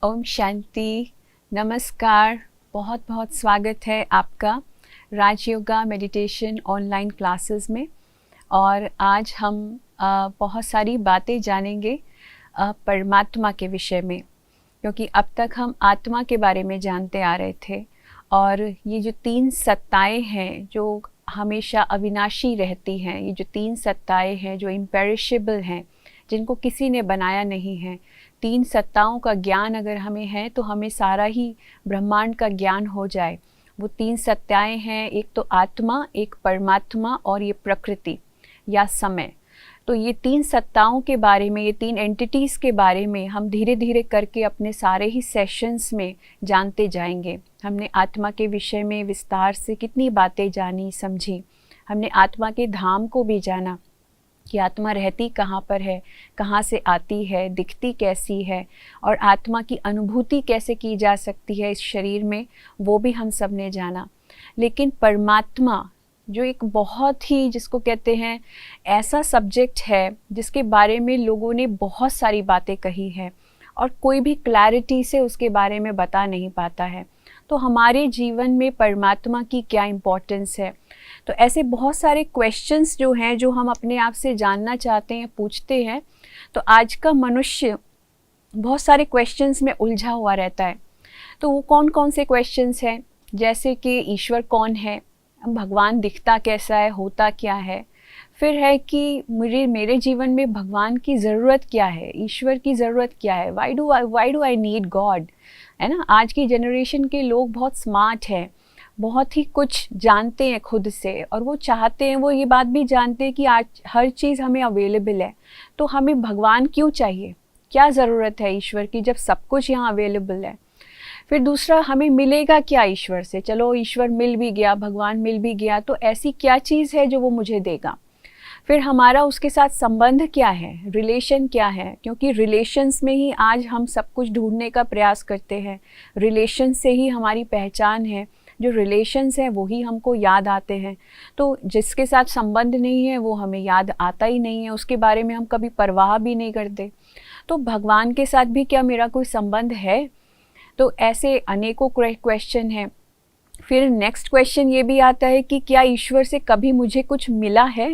ओम शांति। नमस्कार। बहुत बहुत स्वागत है आपका राजयोगा मेडिटेशन ऑनलाइन क्लासेस में। और आज हम बहुत सारी बातें जानेंगे परमात्मा के विषय में, क्योंकि अब तक हम आत्मा के बारे में जानते आ रहे थे। और ये जो तीन सत्ताएं हैं जो हमेशा अविनाशी रहती हैं, ये जो तीन सत्ताएं हैं जो इम्पेरिशेबल हैं, जिनको किसी ने बनाया नहीं है, तीन सत्ताओं का ज्ञान अगर हमें है तो हमें सारा ही ब्रह्मांड का ज्ञान हो जाए। वो तीन सत्ताएं हैं, एक तो आत्मा, एक परमात्मा और ये प्रकृति या समय। तो ये तीन सत्ताओं के बारे में, ये तीन एंटिटीज़ के बारे में हम धीरे धीरे करके अपने सारे ही सेशंस में जानते जाएंगे। हमने आत्मा के विषय में विस्तार से कितनी बातें जानी समझी। हमने आत्मा के धाम को भी जाना कि आत्मा रहती कहाँ पर है, कहाँ से आती है, दिखती कैसी है और आत्मा की अनुभूति कैसे की जा सकती है इस शरीर में, वो भी हम सब ने जाना। लेकिन परमात्मा जो एक बहुत ही, जिसको कहते हैं, ऐसा सब्जेक्ट है जिसके बारे में लोगों ने बहुत सारी बातें कही हैं और कोई भी क्लैरिटी से उसके बारे में बता नहीं पाता है। तो हमारे जीवन में परमात्मा की क्या इम्पोर्टेंस है, तो ऐसे बहुत सारे क्वेश्चंस जो हैं जो हम अपने आप से जानना चाहते हैं, पूछते हैं। तो आज का मनुष्य बहुत सारे क्वेश्चंस में उलझा हुआ रहता है। तो वो कौन कौन से क्वेश्चंस हैं, जैसे कि ईश्वर कौन है, भगवान दिखता कैसा है, होता क्या है, फिर है कि मेरे जीवन में भगवान की ज़रूरत क्या है, ईश्वर की ज़रूरत क्या है, why do I need God, है ना। आज की जनरेशन के लोग बहुत स्मार्ट हैं, बहुत ही कुछ जानते हैं खुद से, और वो चाहते हैं, वो ये बात भी जानते हैं कि आज हर चीज़ हमें अवेलेबल है, तो हमें भगवान क्यों चाहिए, क्या ज़रूरत है ईश्वर की जब सब कुछ यहाँ अवेलेबल है। फिर दूसरा, हमें मिलेगा क्या ईश्वर से। चलो ईश्वर मिल भी गया, भगवान मिल भी गया, तो ऐसी क्या चीज़ है जो वो मुझे देगा। फिर हमारा उसके साथ संबंध क्या है, रिलेशन क्या है, क्योंकि रिलेशंस में ही आज हम सब कुछ ढूंढने का प्रयास करते हैं। रिलेशन से ही हमारी पहचान है, जो रिलेशंस हैं वही हमको याद आते हैं। तो जिसके साथ संबंध नहीं है वो हमें याद आता ही नहीं है, उसके बारे में हम कभी परवाह भी नहीं करते। तो भगवान के साथ भी क्या मेरा कोई संबंध है। तो ऐसे अनेकों क्वेश्चन हैं। फिर नेक्स्ट क्वेश्चन ये भी आता है कि क्या ईश्वर से कभी मुझे कुछ मिला है,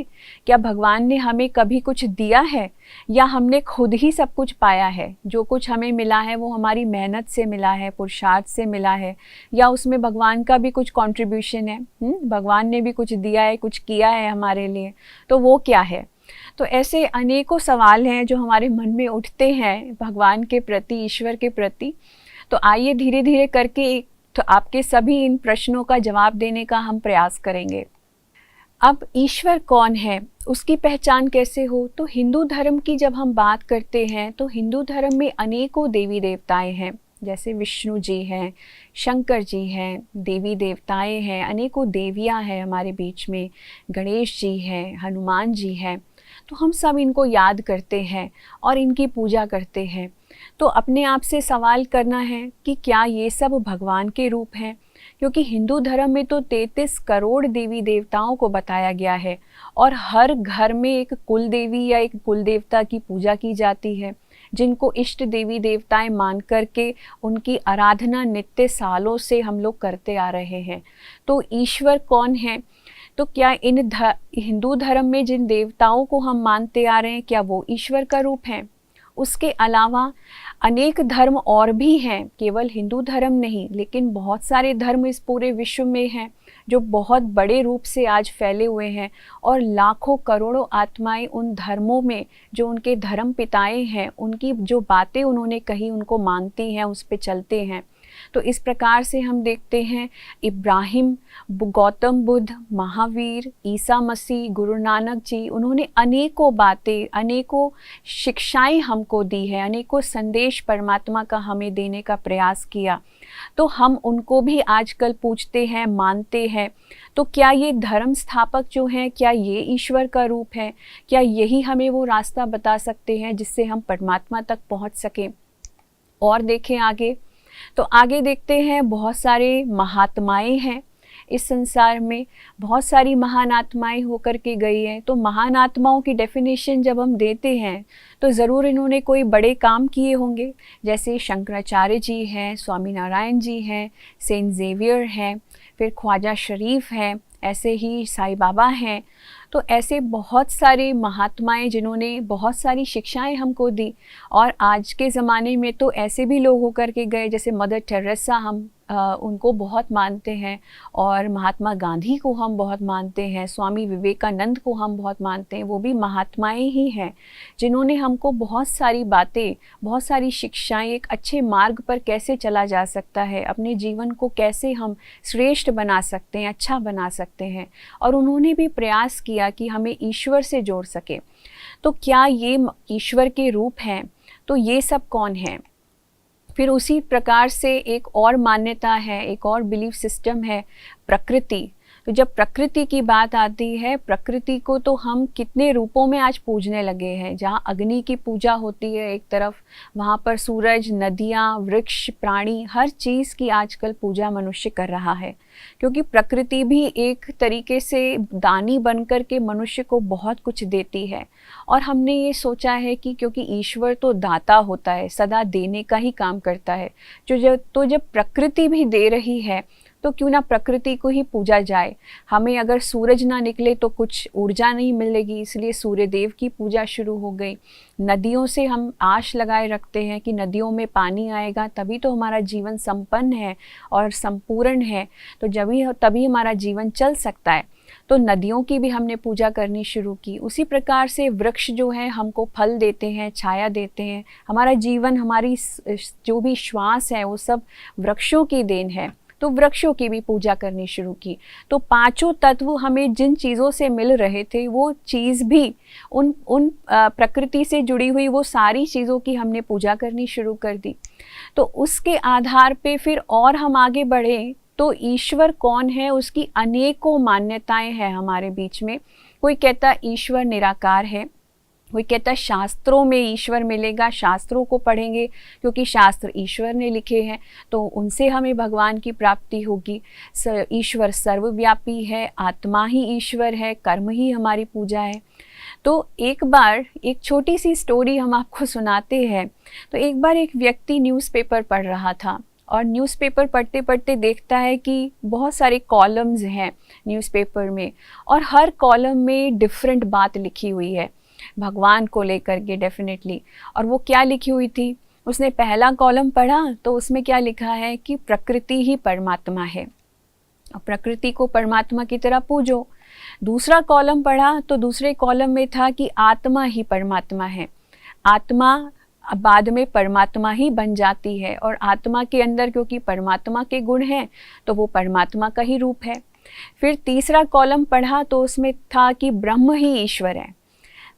क्या भगवान ने हमें कभी कुछ दिया है, या हमने खुद ही सब कुछ पाया है। जो कुछ हमें मिला है वो हमारी मेहनत से मिला है, पुरुषार्थ से मिला है, या उसमें भगवान का भी कुछ कंट्रीब्यूशन है। भगवान ने भी कुछ दिया है, कुछ किया है हमारे लिए, तो वो क्या है। तो ऐसे अनेकों सवाल हैं जो हमारे मन में उठते हैं भगवान के प्रति, ईश्वर के प्रति। तो आइए धीरे धीरे करके तो आपके सभी इन प्रश्नों का जवाब देने का हम प्रयास करेंगे। अब ईश्वर कौन है, उसकी पहचान कैसे हो। तो हिंदू धर्म की जब हम बात करते हैं तो हिंदू धर्म में अनेकों देवी देवताएं हैं, जैसे विष्णु जी हैं, शंकर जी हैं, देवी देवताएं हैं, अनेकों देवियां हैं हमारे बीच में, गणेश जी हैं, हनुमान जी हैं। तो हम सब इनको याद करते हैं और इनकी पूजा करते हैं। तो अपने आप से सवाल करना है कि क्या ये सब भगवान के रूप हैं, क्योंकि हिंदू धर्म में तो 33 करोड़ देवी देवताओं को बताया गया है और हर घर में एक कुल देवी या एक कुल देवता की पूजा की जाती है, जिनको इष्ट देवी देवताएं मान करके उनकी आराधना नित्य सालों से हम लोग करते आ रहे हैं। तो ईश्वर कौन है, तो क्या इन हिंदू धर्म में जिन देवताओं को हम मानते आ रहे हैं क्या वो ईश्वर का रूप हैं। उसके अलावा अनेक धर्म और भी हैं, केवल हिंदू धर्म नहीं, लेकिन बहुत सारे धर्म इस पूरे विश्व में हैं जो बहुत बड़े रूप से आज फैले हुए हैं, और लाखों करोड़ों आत्माएं उन धर्मों में, जो उनके धर्म पिताएं हैं, उनकी जो बातें उन्होंने कही उनको मानती हैं, उस पे चलते हैं। तो इस प्रकार से हम देखते हैं इब्राहिम, गौतम बुद्ध, महावीर, ईसा मसीह, गुरु नानक जी, उन्होंने अनेकों बातें, अनेकों शिक्षाएं हमको दी हैं, अनेकों संदेश परमात्मा का हमें देने का प्रयास किया। तो हम उनको भी आजकल पूछते हैं, मानते हैं। तो क्या ये धर्म स्थापक जो हैं, क्या ये ईश्वर का रूप है, क्या यही हमें वो रास्ता बता सकते हैं जिससे हम परमात्मा तक पहुंच सकें। और देखें आगे, तो आगे देखते हैं बहुत सारे महात्माएं हैं, इस संसार में बहुत सारी महान आत्माएं होकर के गई हैं। तो महान आत्माओं की डेफिनेशन जब हम देते हैं तो ज़रूर इन्होंने कोई बड़े काम किए होंगे, जैसे शंकराचार्य जी हैं, स्वामी नारायण जी हैं, सेंट ज़ेवियर हैं, फिर ख्वाजा शरीफ हैं, ऐसे ही साईं बाबा हैं। तो ऐसे बहुत सारे महात्माएं जिन्होंने बहुत सारी शिक्षाएं हमको दी। और आज के ज़माने में तो ऐसे भी लोग होकर के गए, जैसे मदर टेरेसा, हम उनको बहुत मानते हैं, और महात्मा गांधी को हम बहुत मानते हैं, स्वामी विवेकानंद को हम बहुत मानते हैं। वो भी महात्माएं ही हैं जिन्होंने हमको बहुत सारी बातें, बहुत सारी शिक्षाएं, एक अच्छे मार्ग पर कैसे चला जा सकता है, अपने जीवन को कैसे हम श्रेष्ठ बना सकते हैं, अच्छा बना सकते हैं। और उन्होंने भी प्रयास किया कि हमें ईश्वर से जोड़ सके। तो क्या ये ईश्वर के रूप हैं? तो ये सब कौन है? फिर उसी प्रकार से एक और मान्यता है, एक और बिलीफ सिस्टम है, प्रकृति। तो जब प्रकृति की बात आती है, प्रकृति को तो हम कितने रूपों में आज पूजने लगे हैं। जहाँ अग्नि की पूजा होती है एक तरफ, वहाँ पर सूरज, नदियाँ, वृक्ष, प्राणी, हर चीज़ की आजकल पूजा मनुष्य कर रहा है, क्योंकि प्रकृति भी एक तरीके से दानी बनकर के मनुष्य को बहुत कुछ देती है। और हमने ये सोचा है कि क्योंकि ईश्वर तो दाता होता है, सदा देने का ही काम करता है, जब प्रकृति भी दे रही है तो क्यों ना प्रकृति को ही पूजा जाए। हमें अगर सूरज ना निकले तो कुछ ऊर्जा नहीं मिलेगी, इसलिए सूर्य देव की पूजा शुरू हो गई। नदियों से हम आश लगाए रखते हैं कि नदियों में पानी आएगा तभी तो हमारा जीवन संपन्न है और संपूर्ण है, तो तभी हमारा जीवन चल सकता है। तो नदियों की भी हमने पूजा करनी शुरू की। उसी प्रकार से वृक्ष जो है हमको फल देते हैं, छाया देते हैं। हमारा जीवन, हमारी जो भी श्वास है वो सब वृक्षों की देन है, तो वृक्षों की भी पूजा करनी शुरू की। तो पांचों तत्व हमें जिन चीज़ों से मिल रहे थे, वो चीज़ भी उन प्रकृति से जुड़ी हुई वो सारी चीज़ों की हमने पूजा करनी शुरू कर दी। तो उसके आधार पे फिर और हम आगे बढ़े तो ईश्वर कौन है, उसकी अनेकों मान्यताएं हैं हमारे बीच में। कोई कहता ईश्वर निराकार है, कोई कहता शास्त्रों में ईश्वर मिलेगा, शास्त्रों को पढ़ेंगे क्योंकि शास्त्र ईश्वर ने लिखे हैं तो उनसे हमें भगवान की प्राप्ति होगी। ईश्वर सर्वव्यापी है, आत्मा ही ईश्वर है, कर्म ही हमारी पूजा है। तो एक बार एक छोटी सी स्टोरी हम आपको सुनाते हैं। तो एक बार एक व्यक्ति न्यूज़पेपर पढ़ रहा था और न्यूज़पेपर पढ़ते पढ़ते देखता है कि बहुत सारे कॉलम्स हैं न्यूज़पेपर में, और हर कॉलम में डिफरेंट बात लिखी हुई है भगवान को लेकर के डेफिनेटली। और वो क्या लिखी हुई थी, उसने पहला कॉलम पढ़ा तो उसमें क्या लिखा है कि प्रकृति ही परमात्मा है और प्रकृति को परमात्मा की तरह पूजो। दूसरा कॉलम पढ़ा तो दूसरे कॉलम में था कि आत्मा ही परमात्मा है, आत्मा बाद में परमात्मा ही बन जाती है, और आत्मा के अंदर क्योंकि परमात्मा के गुण हैं तो वो परमात्मा का ही रूप है। फिर तीसरा कॉलम पढ़ा तो उसमें था कि ब्रह्म ही ईश्वर है।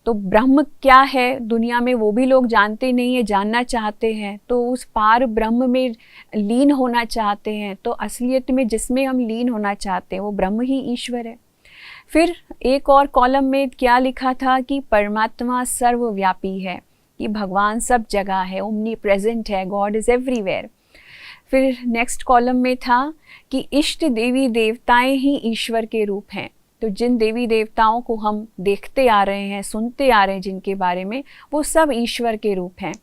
तो ब्रह्म क्या है दुनिया में वो भी लोग जानते नहीं है, जानना चाहते हैं, तो उस पार ब्रह्म में लीन होना चाहते हैं। तो असलियत में जिसमें हम लीन होना चाहते हैं वो ब्रह्म ही ईश्वर है। फिर एक और कॉलम में क्या लिखा था कि परमात्मा सर्वव्यापी है, कि भगवान सब जगह है, ओमनी प्रेजेंट है, गॉड इज़ एवरीवेयर। फिर नेक्स्ट कॉलम में था कि इष्ट देवी देवताएं ही ईश्वर के रूप हैं। तो जिन देवी देवताओं को हम देखते आ रहे हैं, सुनते आ रहे हैं जिनके बारे में, वो सब ईश्वर के रूप हैं।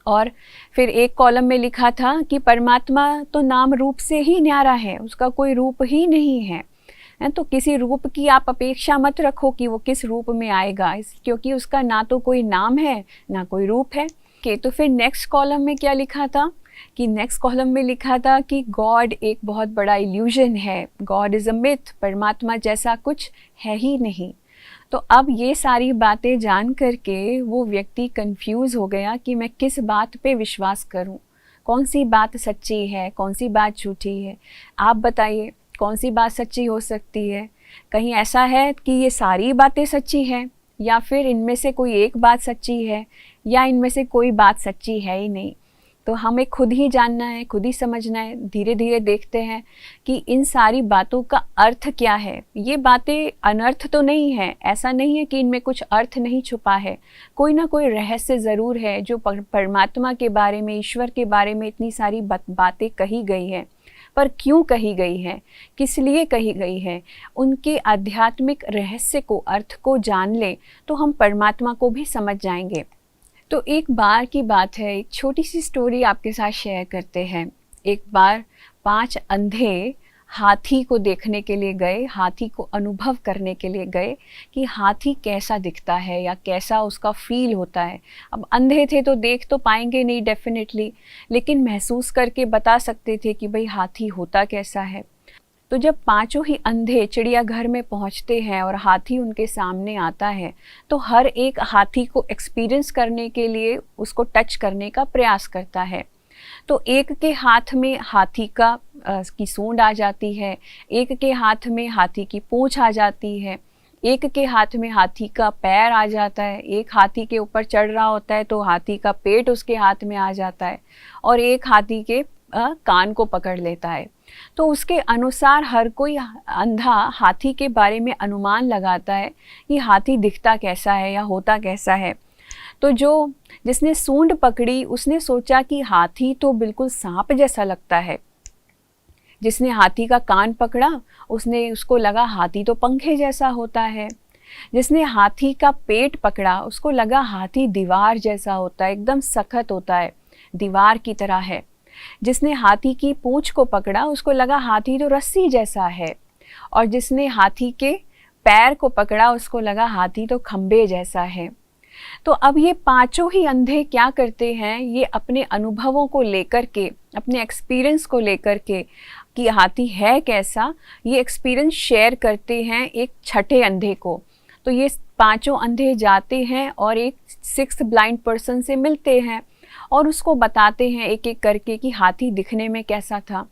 और फिर एक कॉलम में लिखा था कि परमात्मा तो नाम रूप से ही न्यारा है, उसका कोई रूप ही नहीं है। तो किसी रूप की आप अपेक्षा मत रखो कि वो किस रूप में आएगा, क्योंकि उसका ना तो कोई नाम है ना कोई रूप है। तो फिर नेक्स्ट कॉलम में क्या लिखा था कि नेक्स्ट कॉलम में लिखा था कि गॉड एक बहुत बड़ा इल्यूजन है, गॉड इज़ अ मिथ, परमात्मा जैसा कुछ है ही नहीं। तो अब ये सारी बातें जान करके वो व्यक्ति कंफ्यूज हो गया कि मैं किस बात पे विश्वास करूं, कौन सी बात सच्ची है, कौन सी बात झूठी है। आप बताइए कौन सी बात सच्ची हो सकती है? कहीं ऐसा है कि ये सारी बातें सच्ची हैं, या फिर इनमें से कोई एक बात सच्ची है, या इनमें से कोई बात सच्ची है ही नहीं। तो हमें खुद ही जानना है, खुद ही समझना है। धीरे धीरे देखते हैं कि इन सारी बातों का अर्थ क्या है। ये बातें अनर्थ तो नहीं है, ऐसा नहीं है कि इनमें कुछ अर्थ नहीं छुपा है। कोई ना कोई रहस्य ज़रूर है जो परमात्मा के बारे में, ईश्वर के बारे में इतनी सारी बातें कही गई हैं। पर क्यों कही गई है, किस लिए कही गई है, उनके आध्यात्मिक रहस्य को, अर्थ को जान ले तो हम परमात्मा को भी समझ जाएंगे। तो एक बार की बात है, एक छोटी सी स्टोरी आपके साथ शेयर करते हैं। एक बार 5 अंधे हाथी को देखने के लिए गए, हाथी को अनुभव करने के लिए गए कि हाथी कैसा दिखता है या कैसा उसका फील होता है। अब अंधे थे तो देख तो पाएंगे नहीं डेफिनेटली, लेकिन महसूस करके बता सकते थे कि भाई हाथी होता कैसा है। तो जब 5 ही अंधे चिड़ियाघर में पहुंचते हैं और हाथी उनके सामने आता है, तो हर एक हाथी को एक्सपीरियंस करने के लिए उसको टच करने का प्रयास करता है। तो एक के हाथ में हाथी की सूंड आ जाती है, एक के हाथ में हाथी की पूंछ आ जाती है, एक के हाथ में हाथी का पैर आ जाता है, एक हाथी के ऊपर चढ़ रहा होता है तो हाथी का पेट उसके हाथ में आ जाता है, और एक हाथी के कान को पकड़ लेता है। तो उसके अनुसार हर कोई अंधा हाथी के बारे में अनुमान लगाता है कि हाथी दिखता कैसा है या होता कैसा है। तो जिसने सूंड पकड़ी उसने सोचा कि हाथी तो बिल्कुल सांप जैसा लगता है। जिसने हाथी का कान पकड़ा उसको लगा हाथी तो पंखे जैसा होता है। जिसने हाथी का पेट पकड़ा उसको लगा हाथी दीवार जैसा होता है, एकदम सख्त होता है, दीवार की तरह है। जिसने हाथी की पूंछ को पकड़ा उसको लगा हाथी तो रस्सी जैसा है, और जिसने हाथी के पैर को पकड़ा उसको लगा हाथी तो खंबे जैसा है। तो अब ये 5 ही अंधे क्या करते हैं, ये अपने अनुभवों को लेकर के, अपने एक्सपीरियंस को लेकर के कि हाथी है कैसा, ये एक्सपीरियंस शेयर करते हैं एक छठे अंधे को। तो ये 5 अंधे जाते हैं और एक 6th ब्लाइंड पर्सन से मिलते हैं और उसको बताते हैं एक एक करके कि हाथी दिखने में कैसा था।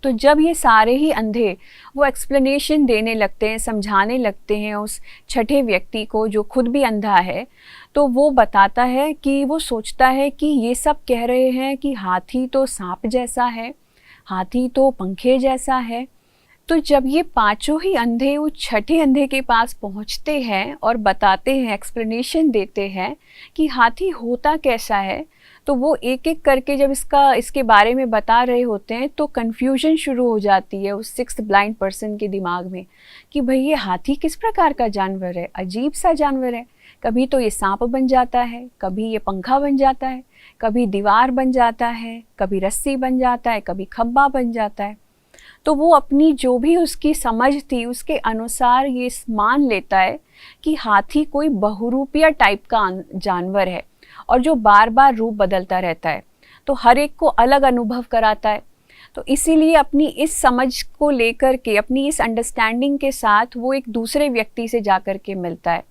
तो जब ये सारे ही अंधे वो एक्सप्लेनेशन देने लगते हैं, समझाने लगते हैं उस छठे व्यक्ति को जो खुद भी अंधा है, तो वो बताता है कि वो सोचता है कि ये सब कह रहे हैं कि हाथी तो सांप जैसा है, हाथी तो पंखे जैसा है। तो जब ये 5 ही अंधे उस छठे अंधे के पास पहुंचते हैं और बताते हैं, एक्सप्लेनेशन देते हैं कि हाथी होता कैसा है, तो वो एक एक करके जब इसके बारे में बता रहे होते हैं तो कन्फ्यूजन शुरू हो जाती है उस 6th ब्लाइंड पर्सन के दिमाग में कि भाई ये हाथी किस प्रकार का जानवर है, अजीब सा जानवर है। कभी तो ये सांप बन जाता है, कभी ये पंखा बन जाता है, कभी दीवार बन जाता है, कभी रस्सी बन जाता है, कभी खब्बा बन जाता है। तो वो अपनी जो भी उसकी समझ थी उसके अनुसार ये मान लेता है कि हाथी कोई बहुरूपिया टाइप का जानवर है और जो बार बार रूप बदलता रहता है, तो हर एक को अलग अनुभव कराता है। तो इसीलिए अपनी इस समझ को लेकर के, अपनी इस अंडरस्टैंडिंग के साथ वो एक दूसरे व्यक्ति से जाकर के मिलता है,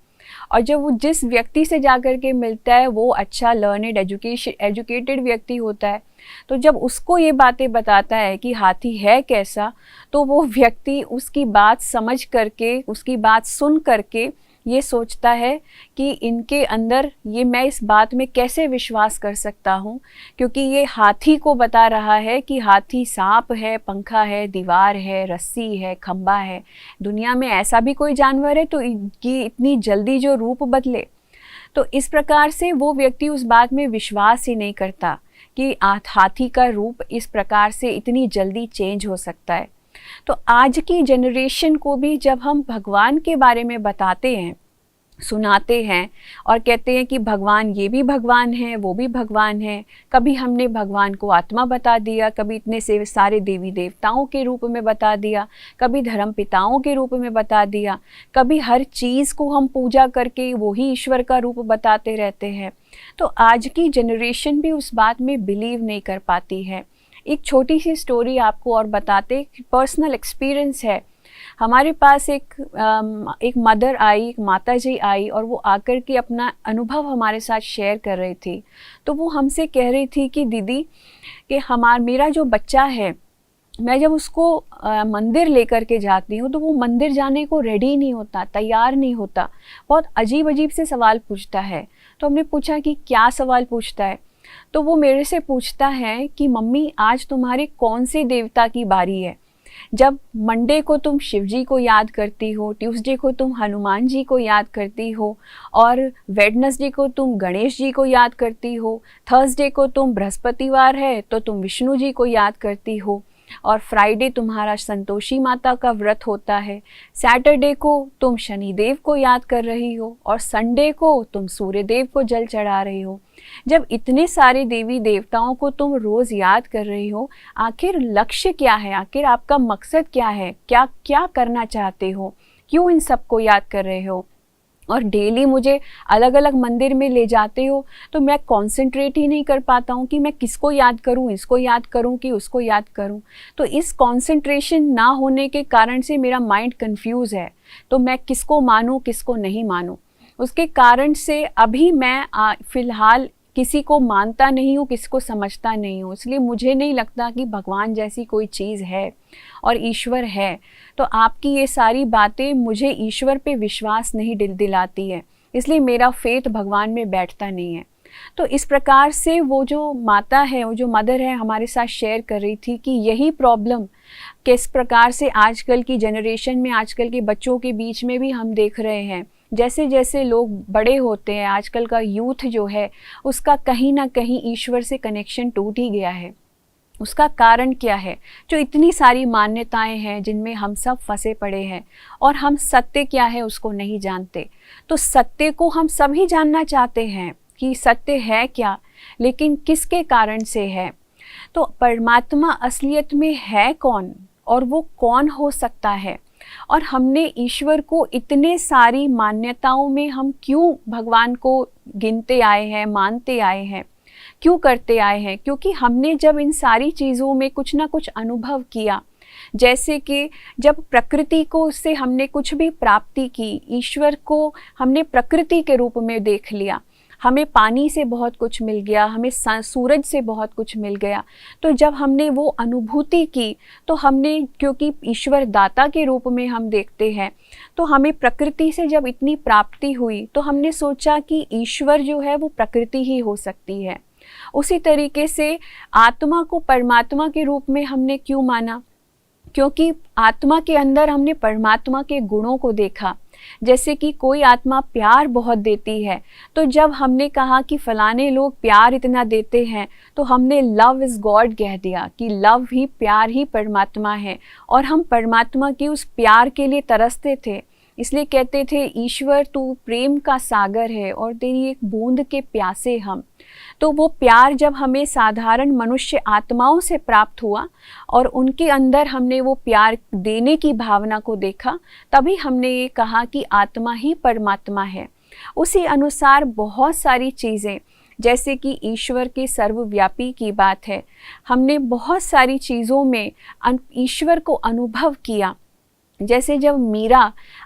और जब वो जिस व्यक्ति से जाकर के मिलता है वो अच्छा लर्नेड एजुकेटेड व्यक्ति होता है। तो जब उसको ये बातें बताता है कि हाथी है कैसा, तो वो व्यक्ति उसकी बात समझ करके, उसकी बात सुन करके ये सोचता है कि इनके अंदर ये, मैं इस बात में कैसे विश्वास कर सकता हूँ, क्योंकि ये हाथी को बता रहा है कि हाथी सांप है, पंखा है, दीवार है, रस्सी है, खंबा है। दुनिया में ऐसा भी कोई जानवर है तो कि इतनी जल्दी जो रूप बदले। तो इस प्रकार से वो व्यक्ति उस बात में विश्वास ही नहीं करता कि हाथी का रूप इस प्रकार से इतनी जल्दी चेंज हो सकता है। तो आज की जनरेशन को भी जब हम भगवान के बारे में बताते हैं, सुनाते हैं और कहते हैं कि भगवान, ये भी भगवान है, वो भी भगवान है, कभी हमने भगवान को आत्मा बता दिया, कभी इतने से सारे देवी देवताओं के रूप में बता दिया, कभी धर्म पिताओं के रूप में बता दिया, कभी हर चीज़ को हम पूजा करके वही ईश्वर का रूप बताते रहते हैं। तो आज की जनरेशन भी उस बात में बिलीव नहीं कर पाती है। एक छोटी सी स्टोरी आपको और बताते, पर्सनल एक्सपीरियंस है। हमारे पास एक मदर आई, एक माता जी आई, और वो आकर के अपना अनुभव हमारे साथ शेयर कर रही थी। तो वो हमसे कह रही थी कि दीदी कि मेरा जो बच्चा है, मैं जब उसको मंदिर लेकर के जाती हूँ तो वो मंदिर जाने को रेडी नहीं होता, तैयार नहीं होता, बहुत अजीब अजीब से सवाल पूछता है। तो हमने पूछा कि क्या सवाल पूछता है? तो वो मेरे से पूछता है कि मम्मी आज तुम्हारे कौन से देवता की बारी है। जब मंडे को तुम शिव जी को याद करती हो, ट्यूसडे को तुम हनुमान जी को याद करती हो, और वेडनेसडे को तुम गणेश जी को याद करती हो, थर्सडे को तुम बृहस्पतिवार है तो तुम विष्णु जी को याद करती हो, और फ्राइडे तुम्हारा संतोषी माता का व्रत होता है, सैटरडे को तुम शनिदेव को याद कर रही हो, और संडे को तुम सूर्यदेव को जल चढ़ा रही हो। जब इतने सारे देवी देवताओं को तुम रोज़ याद कर रही हो, आखिर लक्ष्य क्या है, आखिर आपका मकसद क्या है, क्या क्या करना चाहते हो, क्यों इन सबको याद कर रहे हो? और डेली मुझे अलग अलग मंदिर में ले जाते हो तो मैं कंसंट्रेट ही नहीं कर पाता हूँ कि मैं किसको याद करूँ, इसको याद करूँ कि उसको याद करूँ। तो इस कंसंट्रेशन ना होने के कारण से मेरा माइंड कंफ्यूज है, तो मैं किसको मानूँ किसको नहीं मानूँ। उसके कारण से अभी मैं फ़िलहाल किसी को मानता नहीं हूँ, किसी को समझता नहीं हूँ। इसलिए मुझे नहीं लगता कि भगवान जैसी कोई चीज़ है और ईश्वर है। तो आपकी ये सारी बातें मुझे ईश्वर पे विश्वास नहीं दिलाती है, इसलिए मेरा फेथ भगवान में बैठता नहीं है। तो इस प्रकार से वो जो माता है, वो जो मदर है, हमारे साथ शेयर कर रही थी कि यही प्रॉब्लम किस प्रकार से आजकल की जनरेशन में, आजकल के बच्चों के बीच में भी हम देख रहे हैं। जैसे जैसे लोग बड़े होते हैं, आजकल का यूथ जो है उसका कहीं ना कहीं ईश्वर से कनेक्शन टूट ही गया है। उसका कारण क्या है? जो इतनी सारी मान्यताएं हैं जिनमें हम सब फंसे पड़े हैं, और हम सत्य क्या है उसको नहीं जानते। तो सत्य को हम सभी जानना चाहते हैं कि सत्य है क्या, लेकिन किसके कारण से है। तो परमात्मा असलियत में है कौन, और वो कौन हो सकता है? और हमने ईश्वर को इतने सारी मान्यताओं में हम क्यों भगवान को गिनते आए हैं, मानते आए हैं, क्यों करते आए हैं? क्योंकि हमने जब इन सारी चीज़ों में कुछ ना कुछ अनुभव किया, जैसे कि जब प्रकृति को से हमने कुछ भी प्राप्ति की, ईश्वर को हमने प्रकृति के रूप में देख लिया, हमें पानी से बहुत कुछ मिल गया, हमें सूरज से बहुत कुछ मिल गया। तो जब हमने वो अनुभूति की तो हमने, क्योंकि ईश्वर दाता के रूप में हम देखते हैं, तो हमें प्रकृति से जब इतनी प्राप्ति हुई तो हमने सोचा कि ईश्वर जो है वो प्रकृति ही हो सकती है। उसी तरीके से आत्मा को परमात्मा के रूप में हमने क्यों माना? क्योंकि आत्मा के अंदर हमने परमात्मा के गुणों को देखा। जैसे कि कोई आत्मा प्यार बहुत देती है, तो जब हमने कहा कि फलाने लोग प्यार इतना देते हैं, तो हमने लव इज़ गॉड कह दिया कि लव ही, प्यार ही परमात्मा है, और हम परमात्मा की उस प्यार के लिए तरसते थे। इसलिए कहते थे ईश्वर तू प्रेम का सागर है और तेरी एक बूंद के प्यासे हम। तो वो प्यार जब हमें साधारण मनुष्य आत्माओं से प्राप्त हुआ और उनके अंदर हमने वो प्यार देने की भावना को देखा, तभी हमने ये कहा कि आत्मा ही परमात्मा है। उसी अनुसार बहुत सारी चीज़ें, जैसे कि ईश्वर के सर्वव्यापी की बात है, हमने बहुत सारी चीज़ों में ईश्वर को अनुभव किया। जैसे जब मीरा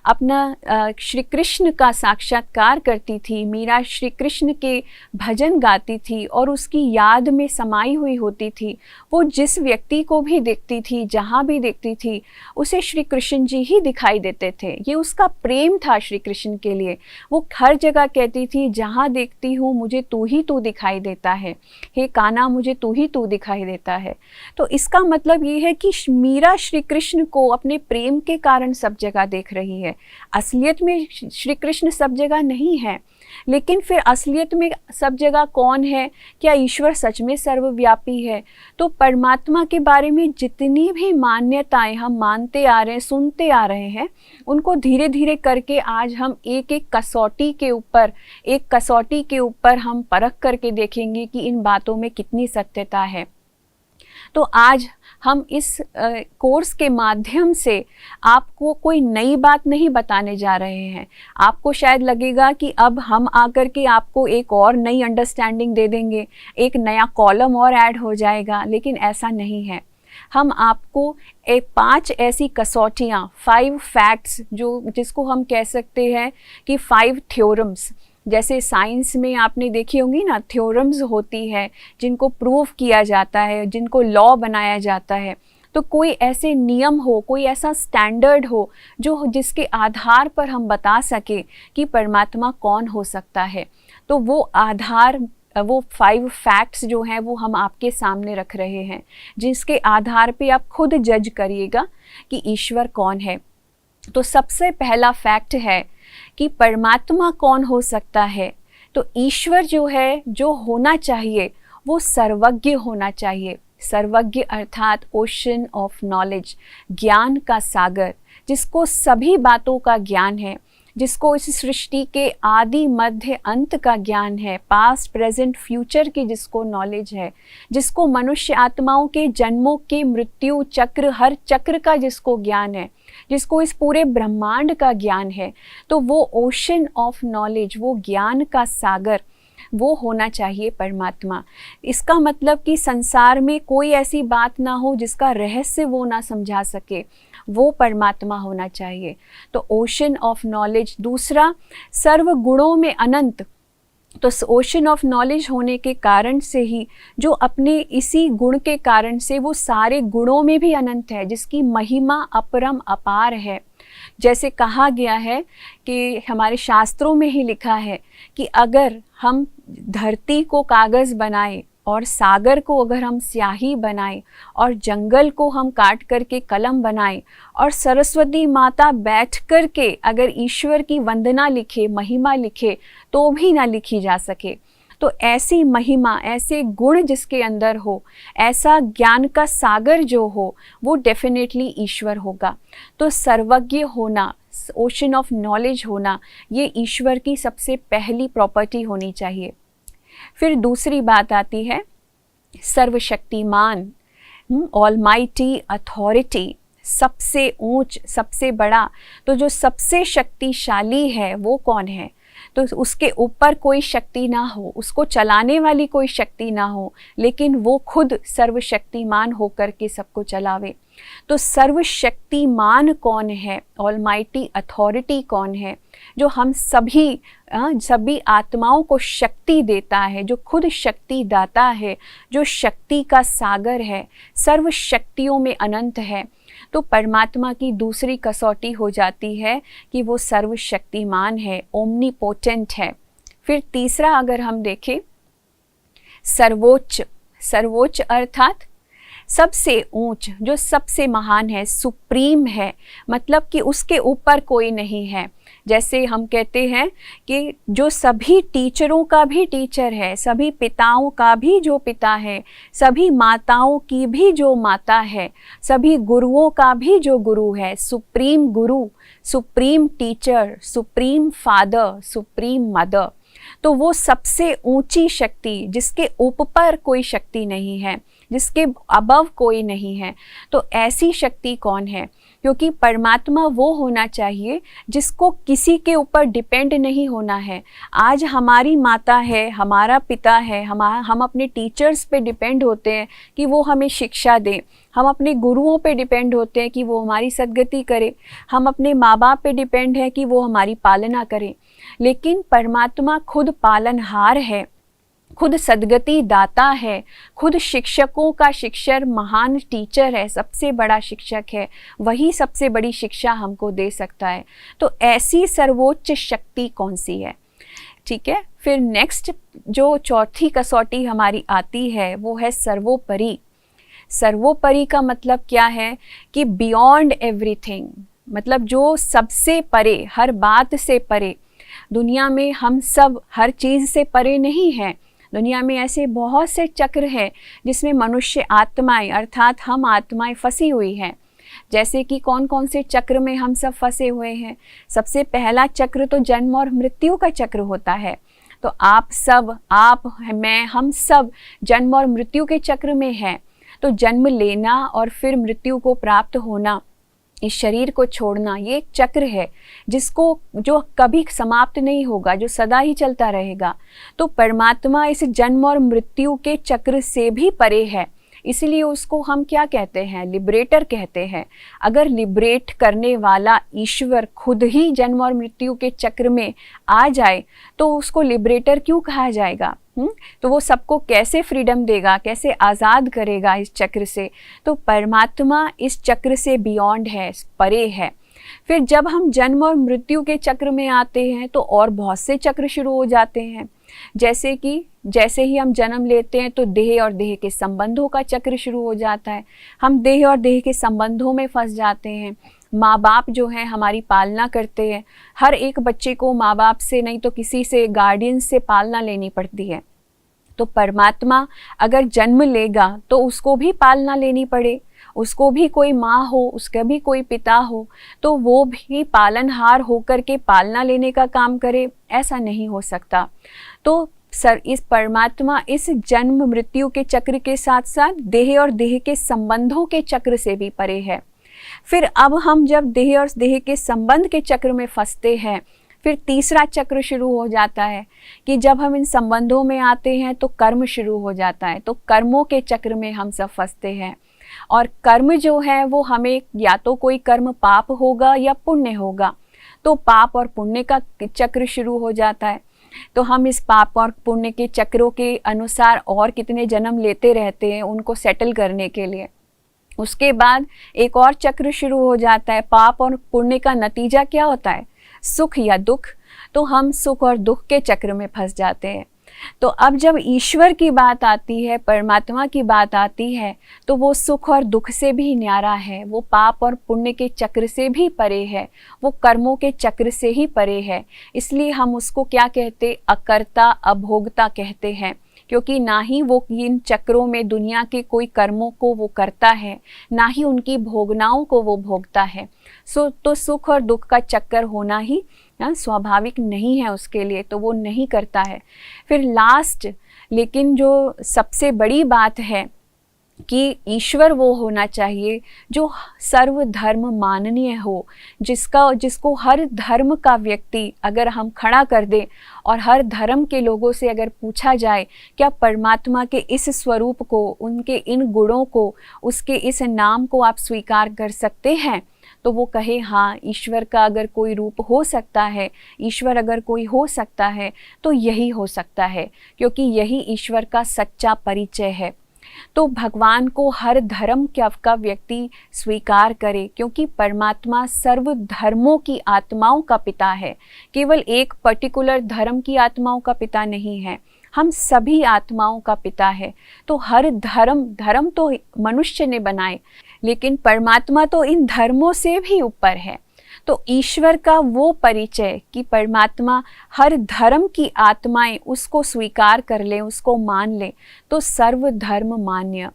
अपना श्री कृष्ण का साक्षात्कार करती थी, मीरा श्री कृष्ण के भजन गाती थी और उसकी याद में समाई हुई होती थी, वो जिस व्यक्ति को भी देखती थी, जहाँ भी देखती थी, उसे श्री कृष्ण जी ही दिखाई देते थे। ये उसका प्रेम था श्री कृष्ण के लिए। वो हर जगह कहती थी, जहाँ देखती हूँ मुझे तू ही तू दिखाई देता है, हे कान्हा मुझे तू ही तू दिखाई देता है। तो इसका मतलब ये है कि मीरा श्री कृष्ण को अपने प्रेम के कारण सब जगह देख रही है। असलियत में श्री कृष्ण सब जगह नहीं है, लेकिन फिर असलियत में सब जगह कौन है? क्या ईश्वर सच में सर्वव्यापी है? तो परमात्मा के बारे में जितनी भी मान्यताएं हम मानते आ रहे हैं, सुनते आ रहे हैं, उनको धीरे धीरे करके आज हम एक एक कसौटी के ऊपर हम परख करके देखेंगे कि इन बातों में कितनी सत्यता है। तो आज हम इस कोर्स के माध्यम से आपको कोई नई बात नहीं बताने जा रहे हैं। आपको शायद लगेगा कि अब हम आकर के आपको एक और नई अंडरस्टैंडिंग दे देंगे, एक नया कॉलम और ऐड हो जाएगा, लेकिन ऐसा नहीं है। हम आपको 5 ऐसी कसौटियाँ, 5 फैक्ट्स, जिसको हम कह सकते हैं कि 5 थ्योरम्स, जैसे साइंस में आपने देखी होंगी ना, थ्योरम्स होती है जिनको प्रूव किया जाता है, जिनको लॉ बनाया जाता है। तो कोई ऐसे नियम हो, कोई ऐसा स्टैंडर्ड हो जिसके आधार पर हम बता सके कि परमात्मा कौन हो सकता है। तो वो आधार वो 5 फैक्ट्स जो हैं वो हम आपके सामने रख रहे हैं, जिसके आधार पे आप खुद जज करिएगा कि ईश्वर कौन है। तो सबसे पहला फैक्ट है कि परमात्मा कौन हो सकता है। तो ईश्वर जो है, जो होना चाहिए वो सर्वज्ञ होना चाहिए। सर्वज्ञ अर्थात ओशन ऑफ नॉलेज, ज्ञान का सागर, जिसको सभी बातों का ज्ञान है, जिसको इस सृष्टि के आदि मध्य अंत का ज्ञान है, पास्ट प्रेजेंट फ्यूचर की जिसको नॉलेज है, जिसको मनुष्य आत्माओं के जन्मों के मृत्यु चक्र, हर चक्र का जिसको ज्ञान है, जिसको इस पूरे ब्रह्मांड का ज्ञान है। तो वो ओशन ऑफ नॉलेज, वो ज्ञान का सागर, वो होना चाहिए परमात्मा। इसका मतलब कि संसार में कोई ऐसी बात ना हो जिसका रहस्य वो ना समझा सके, वो परमात्मा होना चाहिए। तो ओशन ऑफ नॉलेज। दूसरा, सर्व गुणों में अनंत। तो ओशन ऑफ नॉलेज होने के कारण से ही, जो अपने इसी गुण के कारण से वो सारे गुणों में भी अनंत है, जिसकी महिमा अपरम अपार है। जैसे कहा गया है कि हमारे शास्त्रों में ही लिखा है कि अगर हम धरती को कागज़ बनाए और सागर को अगर हम स्याही बनाएं और जंगल को हम काट करके कलम बनाएं और सरस्वती माता बैठ कर के अगर ईश्वर की वंदना लिखे, महिमा लिखे, तो भी ना लिखी जा सके। तो ऐसी महिमा, ऐसे गुण जिसके अंदर हो, ऐसा ज्ञान का सागर जो हो, वो डेफिनेटली ईश्वर होगा। तो सर्वज्ञ होना, ओशन ऑफ नॉलेज होना, ये ईश्वर की सबसे पहली प्रॉपर्टी होनी चाहिए। फिर दूसरी बात आती है सर्वशक्तिमान, ऑलमाइटी अथॉरिटी, सबसे ऊंच, सबसे बड़ा। तो जो सबसे शक्तिशाली है वो कौन है? तो उसके ऊपर कोई शक्ति ना हो, उसको चलाने वाली कोई शक्ति ना हो, लेकिन वो खुद सर्वशक्तिमान होकर के सबको चलावे। तो सर्वशक्तिमान कौन है? ऑलमाइटी अथॉरिटी कौन है? जो हम सभी आत्माओं को शक्ति देता है, जो खुद शक्ति दाता है, जो शक्ति का सागर है, सर्व शक्तियों में अनंत है। तो परमात्मा की दूसरी कसौटी हो जाती है कि वो सर्वशक्तिमान है, ओमनीपोटेंट है। फिर तीसरा अगर हम देखें, सर्वोच्च। सर्वोच्च अर्थात सबसे ऊंच, जो सबसे महान है, सुप्रीम है, मतलब कि उसके ऊपर कोई नहीं है। जैसे हम कहते हैं कि जो सभी टीचरों का भी टीचर है, सभी पिताओं का भी जो पिता है, सभी माताओं की भी जो माता है, सभी गुरुओं का भी जो गुरु है, सुप्रीम गुरु, supreme teacher, supreme father, supreme mother. तो वो सबसे ऊंची शक्ति, जिसके ऊपर कोई शक्ति नहीं है, जिसके अबव कोई नहीं है। तो ऐसी शक्ति कौन है? क्योंकि परमात्मा वो होना चाहिए जिसको किसी के ऊपर डिपेंड नहीं होना है। आज हमारी माता है, हमारा पिता है, हम अपने टीचर्स पे डिपेंड होते हैं कि वो हमें शिक्षा दें। हम अपने गुरुओं पे डिपेंड होते हैं कि वो हमारी सद्गति करें। हम अपने माँ बाप पे डिपेंड है कि वो हमारी पालना करें। लेकिन परमात्मा खुद पालनहार है, खुद सद्गति दाता है, खुद शिक्षकों का शिक्षक, महान टीचर है, सबसे बड़ा शिक्षक है, वही सबसे बड़ी शिक्षा हमको दे सकता है। तो ऐसी सर्वोच्च शक्ति कौन सी है? ठीक है। फिर नेक्स्ट जो चौथी कसौटी हमारी आती है वो है सर्वोपरि। सर्वोपरि का मतलब क्या है कि बियॉन्ड एवरीथिंग, मतलब जो सबसे परे, हर बात से परे। दुनिया में हम सब हर चीज़ से परे नहीं हैं। दुनिया में ऐसे बहुत से चक्र हैं जिसमें मनुष्य आत्माएं अर्थात हम आत्माएं फंसी हुई हैं। जैसे कि कौन कौन से चक्र में हम सब फंसे हुए हैं? सबसे पहला चक्र तो जन्म और मृत्यु का चक्र होता है। तो आप सब, आप, मैं, हम सब जन्म और मृत्यु के चक्र में हैं। तो जन्म लेना और फिर मृत्यु को प्राप्त होना, इस शरीर को छोड़ना, ये एक चक्र है जो कभी समाप्त नहीं होगा, जो सदा ही चलता रहेगा। तो परमात्मा इस जन्म और मृत्यु के चक्र से भी परे है, इसलिए उसको हम क्या कहते हैं? लिबरेटर कहते हैं। अगर लिबरेट करने वाला ईश्वर खुद ही जन्म और मृत्यु के चक्र में आ जाए तो उसको लिबरेटर क्यों कहा जाएगा? तो वो सबको कैसे फ्रीडम देगा, कैसे आज़ाद करेगा इस चक्र से? तो परमात्मा इस चक्र से बियॉन्ड है, परे है। फिर जब हम जन्म और मृत्यु के चक्र में आते हैं तो और बहुत से चक्र शुरू हो जाते हैं। जैसे कि जैसे ही हम जन्म लेते हैं तो देह और देह के संबंधों का चक्र शुरू हो जाता है। हम देह और देह के संबंधों में फंस जाते हैं। माँ बाप जो हैं हमारी पालना करते हैं। हर एक बच्चे को माँ बाप से नहीं तो किसी से, गार्डियन से पालना लेनी पड़ती है। तो परमात्मा अगर जन्म लेगा तो उसको भी पालना लेनी पड़े, उसको भी कोई माँ हो, उसका भी कोई पिता हो, तो वो भी पालनहार होकर के पालना लेने का काम करे, ऐसा नहीं हो सकता। तो इस परमात्मा इस जन्म मृत्यु के चक्र के साथ साथ देह और देह के संबंधों के चक्र से भी परे है। फिर अब हम जब देह और देह के संबंध के चक्र में फंसते हैं, फिर तीसरा चक्र शुरू हो जाता है कि जब हम इन संबंधों में आते हैं तो कर्म शुरू हो जाता है। तो कर्मों के चक्र में हम सब फंसते हैं, और कर्म जो है वो हमें या तो कोई कर्म पाप होगा या पुण्य होगा। तो पाप और पुण्य का चक्र शुरू हो जाता है। तो हम इस पाप और पुण्य के चक्रों के अनुसार और कितने जन्म लेते रहते हैं उनको सेटल करने के लिए। उसके बाद एक और चक्र शुरू हो जाता है। पाप और पुण्य का नतीजा क्या होता है? सुख या दुख। तो हम सुख और दुख के चक्र में फंस जाते हैं। तो अब जब ईश्वर की बात आती है, परमात्मा की बात आती है, तो वो सुख और दुख से भी न्यारा है, वो पाप और पुण्य के चक्र से भी परे है, वो कर्मों के चक्र से ही परे है। इसलिए हम उसको क्या कहते? अकर्ता अभोक्ता कहते हैं, क्योंकि ना ही वो इन चक्रों में दुनिया के कोई कर्मों को वो करता है, ना ही उनकी भोगनाओं को वो भोगता है। तो सुख और दुख का चक्कर होना ही स्वाभाविक नहीं है उसके लिए, तो वो नहीं करता है। फिर लास्ट लेकिन जो सबसे बड़ी बात है कि ईश्वर वो होना चाहिए जो सर्वधर्म माननीय हो, जिसको हर धर्म का व्यक्ति अगर हम खड़ा कर दें और हर धर्म के लोगों से अगर पूछा जाए क्या परमात्मा के इस स्वरूप को, उनके इन गुणों को, उसके इस नाम को आप स्वीकार कर सकते हैं, तो वो कहे हाँ, ईश्वर का अगर कोई रूप हो सकता है, ईश्वर अगर कोई हो सकता है तो यही हो सकता है, क्योंकि यही ईश्वर का सच्चा परिचय है। तो भगवान को हर धर्म का व्यक्ति स्वीकार करे, क्योंकि परमात्मा सर्व धर्मों की आत्माओं का पिता है, केवल एक पर्टिकुलर धर्म की आत्माओं का पिता नहीं है, हम सभी आत्माओं का पिता है। तो हर धर्म तो मनुष्य ने बनाए, लेकिन परमात्मा तो इन धर्मों से भी ऊपर है। तो ईश्वर का वो परिचय कि परमात्मा हर धर्म की आत्माएं उसको स्वीकार कर लें, उसको मान लें, तो सर्व धर्म मान्य।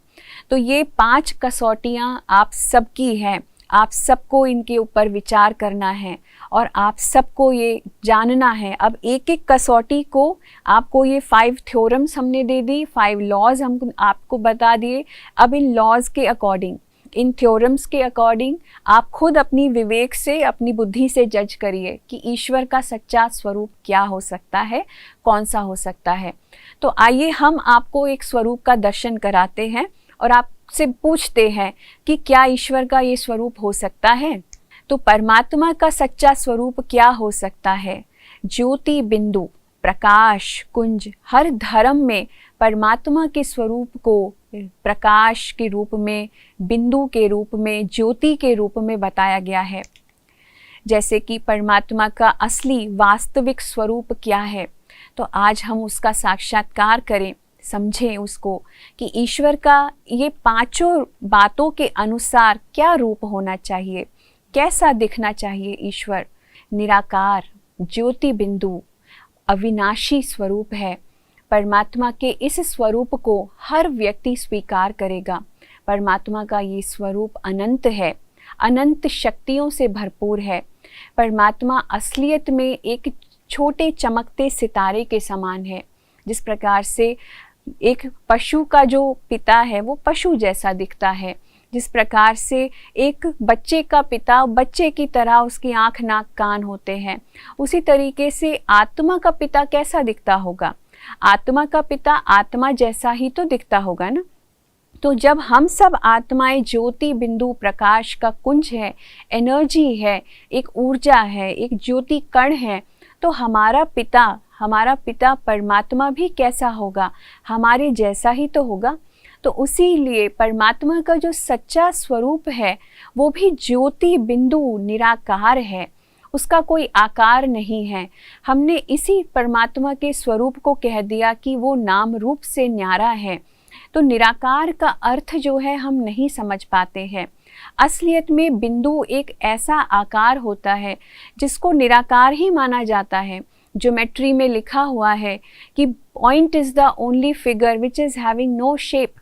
तो ये 5 कसौटियाँ आप सबकी हैं, आप सबको इनके ऊपर विचार करना है और आप सबको ये जानना है। अब एक एक कसौटी को आपको ये 5 थ्योरम्स हमने दे दी, 5 लॉज हम आपको बता दिए। अब इन लॉज के अकॉर्डिंग, इन थ्योरम्स के अकॉर्डिंग आप खुद अपनी विवेक से, अपनी बुद्धि से जज करिए कि ईश्वर का सच्चा स्वरूप क्या हो सकता है, कौन सा हो सकता है। तो आइए हम आपको एक स्वरूप का दर्शन कराते हैं और आपसे पूछते हैं कि क्या ईश्वर का ये स्वरूप हो सकता है। तो परमात्मा का सच्चा स्वरूप क्या हो सकता है? ज्योति बिंदु, प्रकाश कुंज। हर धर्म में परमात्मा के स्वरूप को प्रकाश के रूप में, बिंदु के रूप में, ज्योति के रूप में बताया गया है। जैसे कि परमात्मा का असली वास्तविक स्वरूप क्या है, तो आज हम उसका साक्षात्कार करें, समझें उसको कि ईश्वर का ये 5 बातों के अनुसार क्या रूप होना चाहिए, कैसा दिखना चाहिए ईश्वर। निराकार, ज्योति बिंदु, अविनाशी स्वरूप है। परमात्मा के इस स्वरूप को हर व्यक्ति स्वीकार करेगा। परमात्मा का ये स्वरूप अनंत है, अनंत शक्तियों से भरपूर है। परमात्मा असलियत में एक छोटे चमकते सितारे के समान है। जिस प्रकार से एक पशु का जो पिता है वो पशु जैसा दिखता है, जिस प्रकार से एक बच्चे का पिता बच्चे की तरह उसकी आँख नाक कान होते हैं, उसी तरीके से आत्मा का पिता कैसा दिखता होगा? आत्मा का पिता आत्मा जैसा ही तो दिखता होगा ना। तो जब हम सब आत्माएं ज्योति बिंदु प्रकाश का कुंज है, एनर्जी है, एक ऊर्जा है, एक ज्योति कण है, तो हमारा पिता परमात्मा भी कैसा होगा? हमारे जैसा ही तो होगा। तो उसी लिए परमात्मा का जो सच्चा स्वरूप है वो भी ज्योति बिंदु निराकार है। उसका कोई आकार नहीं है। हमने इसी परमात्मा के स्वरूप को कह दिया कि वो नाम रूप से न्यारा है। तो निराकार का अर्थ जो है हम नहीं समझ पाते हैं। असलियत में बिंदु एक ऐसा आकार होता है जिसको निराकार ही माना जाता है। ज्योमेट्री में लिखा हुआ है कि point is the only figure which is having no shape.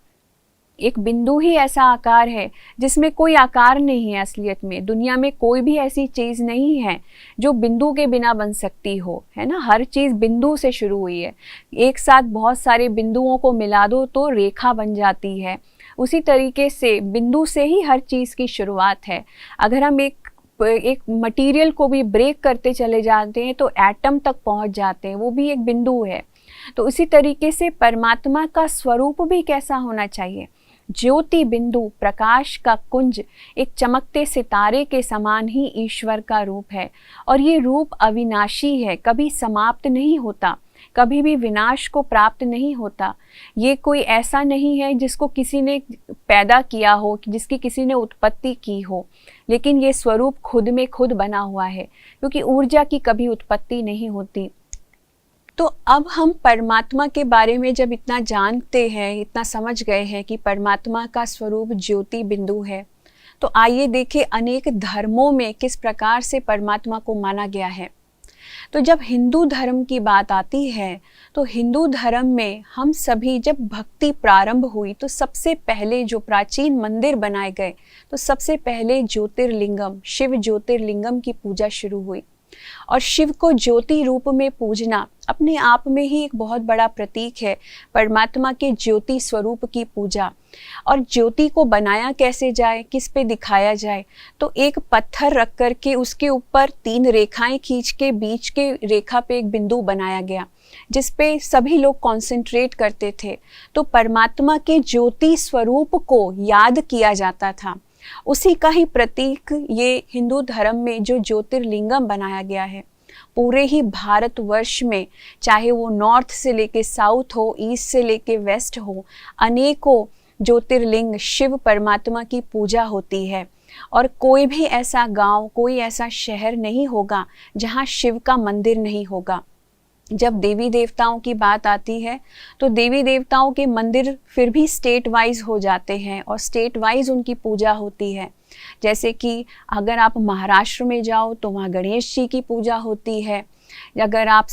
एक बिंदु ही ऐसा आकार है जिसमें कोई आकार नहीं है। असलियत में दुनिया में कोई भी ऐसी चीज़ नहीं है जो बिंदु के बिना बन सकती हो, है ना। हर चीज़ बिंदु से शुरू हुई है। एक साथ बहुत सारे बिंदुओं को मिला दो तो रेखा बन जाती है। उसी तरीके से बिंदु से ही हर चीज़ की शुरुआत है। अगर हम एक मटेरियल को भी ब्रेक करते चले जाते हैं तो एटम तक पहुंच जाते हैं, वो भी एक बिंदु है। तो उसी तरीके से परमात्मा का स्वरूप भी कैसा होना चाहिए? ज्योति बिंदु, प्रकाश का कुंज, एक चमकते सितारे के समान ही ईश्वर का रूप है। और ये रूप अविनाशी है, कभी समाप्त नहीं होता, कभी भी विनाश को प्राप्त नहीं होता। ये कोई ऐसा नहीं है जिसको किसी ने पैदा किया हो, जिसकी किसी ने उत्पत्ति की हो, लेकिन ये स्वरूप खुद में खुद बना हुआ है, क्योंकि ऊर्जा की कभी उत्पत्ति नहीं होती। तो अब हम परमात्मा के बारे में जब इतना जानते हैं, इतना समझ गए हैं कि परमात्मा का स्वरूप ज्योति बिंदु है, तो आइए देखें अनेक धर्मों में किस प्रकार से परमात्मा को माना गया है। तो जब हिंदू धर्म की बात आती है तो हिंदू धर्म में हम सभी जब भक्ति प्रारंभ हुई तो सबसे पहले जो प्राचीन मंदिर बनाए गए तो सबसे पहले ज्योतिर्लिंगम, शिव ज्योतिर्लिंगम की पूजा शुरू हुई। और शिव को ज्योति रूप में पूजना अपने आप में ही एक बहुत बड़ा प्रतीक है, परमात्मा के ज्योति स्वरूप की पूजा। और ज्योति को बनाया कैसे जाए, किस पे दिखाया जाए? तो एक पत्थर रख कर के उसके ऊपर 3 रेखाएं खींच के बीच के रेखा पे एक बिंदु बनाया गया जिस पे सभी लोग कॉन्सेंट्रेट करते थे। तो परमात्मा के ज्योति स्वरूप को याद किया जाता था। उसी का ही प्रतीक ये हिंदू धर्म में जो ज्योतिर्लिंगम बनाया गया है। पूरे ही भारतवर्ष में, चाहे वो नॉर्थ से लेके साउथ हो, ईस्ट से लेके वेस्ट हो, अनेकों ज्योतिर्लिंग शिव परमात्मा की पूजा होती है। और कोई भी ऐसा गांव, कोई ऐसा शहर नहीं होगा जहां शिव का मंदिर नहीं होगा। जब देवी देवताओं की बात आती है तो देवी देवताओं के मंदिर फिर भी स्टेट वाइज हो जाते हैं और स्टेट वाइज उनकी पूजा होती है। जैसे कि अगर आप महाराष्ट्र में जाओ तो वहाँ गणेश जी की पूजा होती है। अगर आप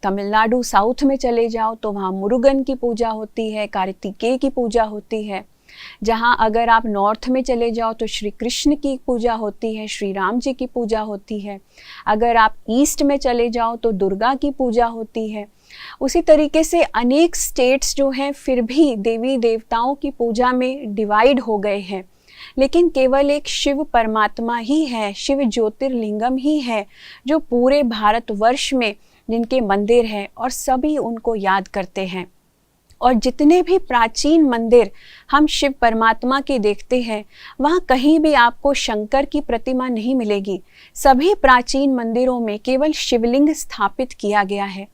तमिलनाडु साउथ में चले जाओ तो वहाँ मुरुगन की पूजा होती है, कार्तिकेय की पूजा होती है। जहाँ अगर आप नॉर्थ में चले जाओ तो श्री कृष्ण की पूजा होती है, श्री राम जी की पूजा होती है। अगर आप ईस्ट में चले जाओ तो दुर्गा की पूजा होती है। उसी तरीके से अनेक स्टेट्स जो हैं फिर भी देवी देवताओं की पूजा में डिवाइड हो गए हैं, लेकिन केवल एक शिव परमात्मा ही है, शिव ज्योतिर्लिंगम ही है जो पूरे भारतवर्ष में जिनके मंदिर हैं और सभी उनको याद करते हैं। और जितने भी प्राचीन मंदिर हम शिव परमात्मा के देखते हैं वहाँ कहीं भी आपको शंकर की प्रतिमा नहीं मिलेगी। सभी प्राचीन मंदिरों में केवल शिवलिंग स्थापित किया गया है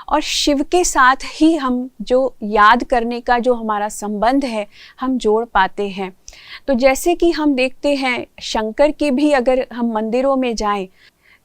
और शिव के साथ ही हम जो याद करने का जो हमारा संबंध है हम जोड़ पाते हैं। तो जैसे कि हम देखते हैं शंकर के भी अगर हम मंदिरों में जाएं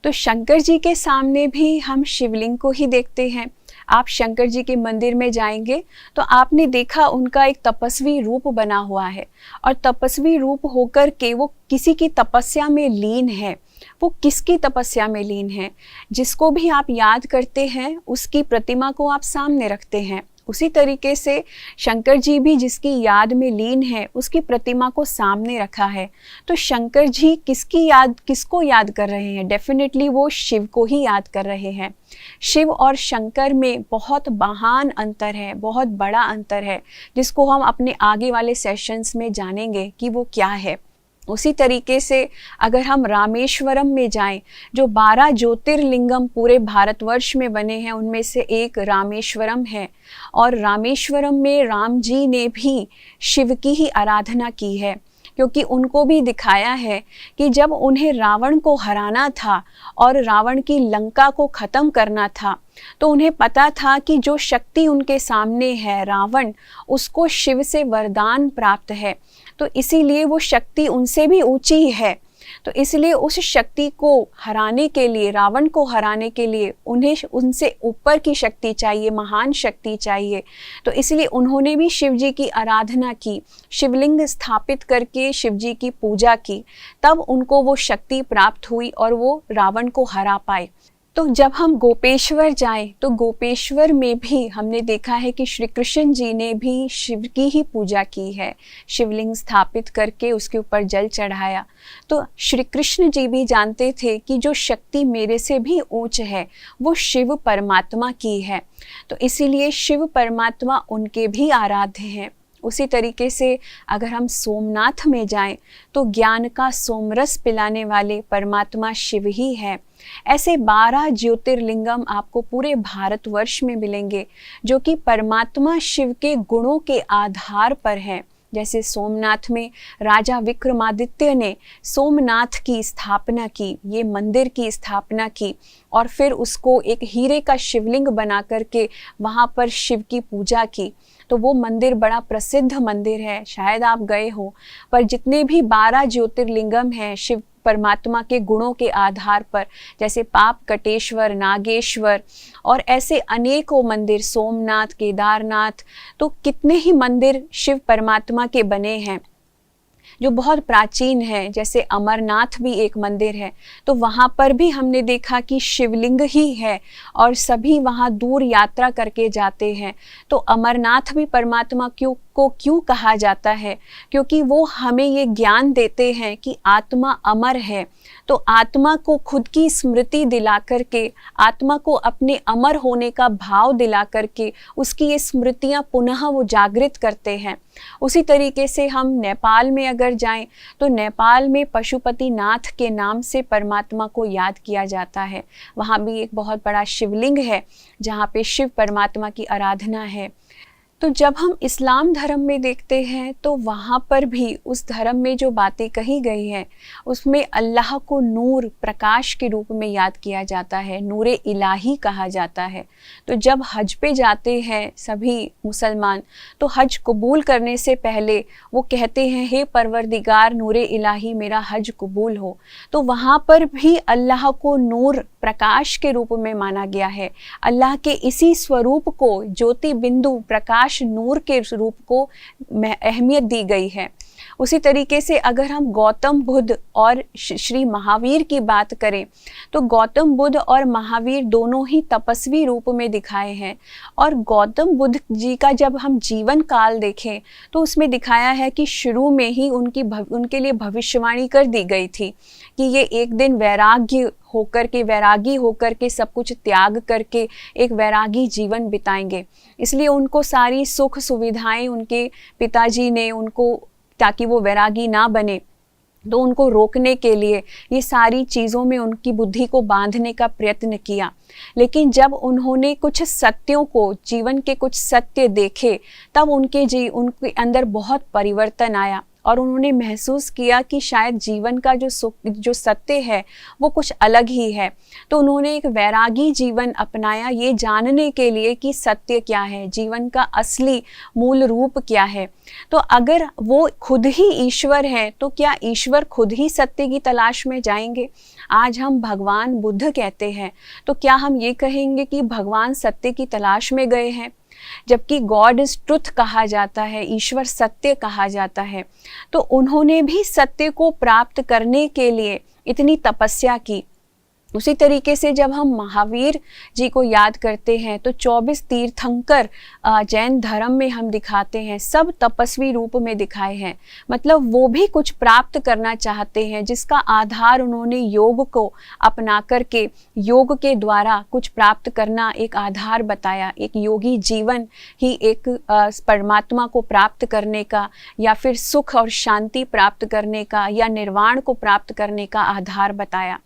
तो शंकर जी के सामने भी हम शिवलिंग को ही देखते हैं। आप शंकर जी के मंदिर में जाएंगे तो आपने देखा उनका एक तपस्वी रूप बना हुआ है और तपस्वी रूप होकर के वो किसी की तपस्या में लीन है। वो किसकी तपस्या में लीन है? जिसको भी आप याद करते हैं उसकी प्रतिमा को आप सामने रखते हैं। उसी तरीके से शंकर जी भी जिसकी याद में लीन है उसकी प्रतिमा को सामने रखा है। तो शंकर जी किसको याद कर रहे हैं? डेफिनेटली वो शिव को ही याद कर रहे हैं। शिव और शंकर में बहुत महान अंतर है, बहुत बड़ा अंतर है, जिसको हम अपने आगे वाले सेशंस में जानेंगे कि वो क्या है। उसी तरीके से अगर हम रामेश्वरम में जाएं, जो 12 ज्योतिर्लिंगम पूरे भारतवर्ष में बने हैं उनमें से एक रामेश्वरम है। और रामेश्वरम में राम जी ने भी शिव की ही आराधना की है, क्योंकि उनको भी दिखाया है कि जब उन्हें रावण को हराना था और रावण की लंका को ख़त्म करना था तो उन्हें पता था कि जो शक्ति उनके सामने है रावण, उसको शिव से वरदान प्राप्त है। तो इसीलिए वो शक्ति उनसे भी ऊंची है। तो इसलिए उस शक्ति को हराने के लिए, रावण को हराने के लिए उन्हें उनसे ऊपर की शक्ति चाहिए, महान शक्ति चाहिए। तो इसलिए उन्होंने भी शिव जी की आराधना की, शिवलिंग स्थापित करके शिव जी की पूजा की, तब उनको वो शक्ति प्राप्त हुई और वो रावण को हरा पाए। तो जब हम गोपेश्वर जाएं तो गोपेश्वर में भी हमने देखा है कि श्री कृष्ण जी ने भी शिव की ही पूजा की है, शिवलिंग स्थापित करके उसके ऊपर जल चढ़ाया। तो श्री कृष्ण जी भी जानते थे कि जो शक्ति मेरे से भी ऊंच है वो शिव परमात्मा की है, तो इसीलिए शिव परमात्मा उनके भी आराध्य हैं। उसी तरीके से अगर हम सोमनाथ में जाएं तो ज्ञान का सोमरस पिलाने वाले परमात्मा शिव ही है। ऐसे 12 ज्योतिर्लिंगम आपको पूरे भारतवर्ष में मिलेंगे जो कि परमात्मा शिव के गुणों के आधार पर हैं। जैसे सोमनाथ में राजा विक्रमादित्य ने सोमनाथ की स्थापना की, ये मंदिर की स्थापना की और फिर उसको एक हीरे का शिवलिंग बना करके वहाँ पर शिव की पूजा की। तो वो मंदिर बड़ा प्रसिद्ध मंदिर है, शायद आप गए हो। पर जितने भी 12 ज्योतिर्लिंगम हैं शिव परमात्मा के गुणों के आधार पर, जैसे पाप कटेश्वर, नागेश्वर और ऐसे अनेकों मंदिर, सोमनाथ, केदारनाथ, तो कितने ही मंदिर शिव परमात्मा के बने हैं जो बहुत प्राचीन है। जैसे अमरनाथ भी एक मंदिर है, तो वहाँ पर भी हमने देखा कि शिवलिंग ही है और सभी वहाँ दूर यात्रा करके जाते हैं। तो अमरनाथ भी परमात्मा क्यों कहा जाता है? क्योंकि वो हमें ये ज्ञान देते हैं कि आत्मा अमर है। तो आत्मा को खुद की स्मृति दिला करके, आत्मा को अपने अमर होने का भाव दिला करके उसकी ये स्मृतियाँ पुनः वो जागृत करते हैं। उसी तरीके से हम नेपाल में अगर जाएं तो नेपाल में पशुपति नाथ के नाम से परमात्मा को याद किया जाता है। वहाँ भी एक बहुत बड़ा शिवलिंग है जहाँ पे शिव परमात्मा की आराधना है। तो जब हम इस्लाम धर्म में देखते हैं तो वहाँ पर भी उस धर्म में जो बातें कही गई हैं उसमें अल्लाह को नूर, प्रकाश के रूप में याद किया जाता है, नूरे इलाही कहा जाता है। तो जब हज पे जाते हैं सभी मुसलमान तो हज कबूल करने से पहले वो कहते हैं, हे परवरदिगार नूरे इलाही मेरा हज कबूल हो। तो वहाँ पर भी अल्लाह को नूर, प्रकाश के रूप में माना गया है। अल्लाह के इसी स्वरूप को, ज्योति बिंदु प्रकाश नूर के रूप को अहमियत दी गई है। उसी तरीके से अगर हम गौतम बुद्ध और श्री महावीर की बात करें तो गौतम बुद्ध और महावीर दोनों ही तपस्वी रूप में दिखाए हैं। और गौतम बुद्ध जी का जब हम जीवन काल देखें तो उसमें दिखाया है कि शुरू में ही उनके लिए भविष्यवाणी कर दी गई थी कि ये एक दिन वैरागी होकर के सब कुछ त्याग करके एक वैरागी जीवन बिताएंगे। इसलिए उनको सारी सुख सुविधाएं उनके पिताजी ने उनको, ताकि वो वैरागी ना बने, तो उनको रोकने के लिए ये सारी चीज़ों में उनकी बुद्धि को बांधने का प्रयत्न किया। लेकिन जब उन्होंने कुछ सत्यों को, जीवन के कुछ सत्य देखे, तब उनके अंदर बहुत परिवर्तन आया और उन्होंने महसूस किया कि शायद जीवन का जो सत्य है वो कुछ अलग ही है। तो उन्होंने एक वैरागी जीवन अपनाया, ये जानने के लिए कि सत्य क्या है, जीवन का असली मूल रूप क्या है। तो अगर वो खुद ही ईश्वर हैं तो क्या ईश्वर खुद ही सत्य की तलाश में जाएंगे? आज हम भगवान बुद्ध कहते हैं, तो क्या हम ये कहेंगे कि भगवान सत्य की तलाश में गए हैं? जबकि गॉड इज ट्रुथ कहा जाता है, ईश्वर सत्य कहा जाता है। तो उन्होंने भी सत्य को प्राप्त करने के लिए इतनी तपस्या की। उसी तरीके से जब हम महावीर जी को याद करते हैं तो 24 तीर्थंकर जैन धर्म में हम दिखाते हैं, सब तपस्वी रूप में दिखाए हैं। मतलब वो भी कुछ प्राप्त करना चाहते हैं जिसका आधार उन्होंने योग को अपना करके, योग के द्वारा कुछ प्राप्त करना एक आधार बताया। एक योगी जीवन ही एक परमात्मा को प्राप्त करने का, या फिर सुख और शांति प्राप्त करने का, या निर्वाण को प्राप्त करने का आधार बताया।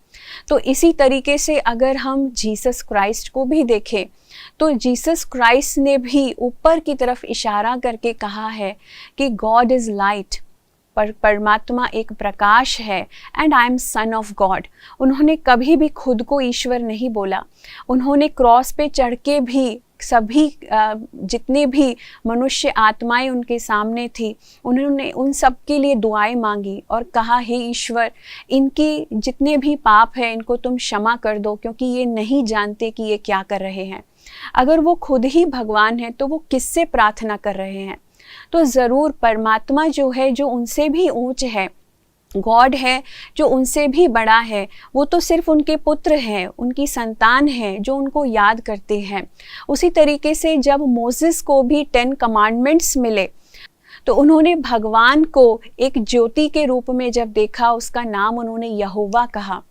तो इसी तरीके से अगर हम जीसस क्राइस्ट को भी देखें तो जीसस क्राइस्ट ने भी ऊपर की तरफ इशारा करके कहा है कि गॉड इज़ लाइट, परमात्मा एक प्रकाश है, and I am son of God. उन्होंने कभी भी खुद को ईश्वर नहीं बोला। उन्होंने क्रॉस पे चढ़ के भी सभी जितने भी मनुष्य आत्माएं उनके सामने थी, उन्होंने उन सब के लिए दुआएं मांगी और कहा, हे ईश्वर, इनके जितने भी पाप हैं इनको तुम क्षमा कर दो, क्योंकि ये नहीं जानते कि ये क्या कर रहे हैं। अगर वो खुद ही भगवान हैं तो वो किससे प्रार्थना कर रहे हैं? तो ज़रूर परमात्मा जो है, जो उनसे भी ऊंच है, गॉड है जो उनसे भी बड़ा है, वो तो सिर्फ उनके पुत्र हैं, उनकी संतान हैं जो उनको याद करते हैं। उसी तरीके से जब मोसेस को भी 10 कमांडमेंट्स मिले तो उन्होंने भगवान को एक ज्योति के रूप में जब देखा, उसका नाम उन्होंने यहोवा कहा।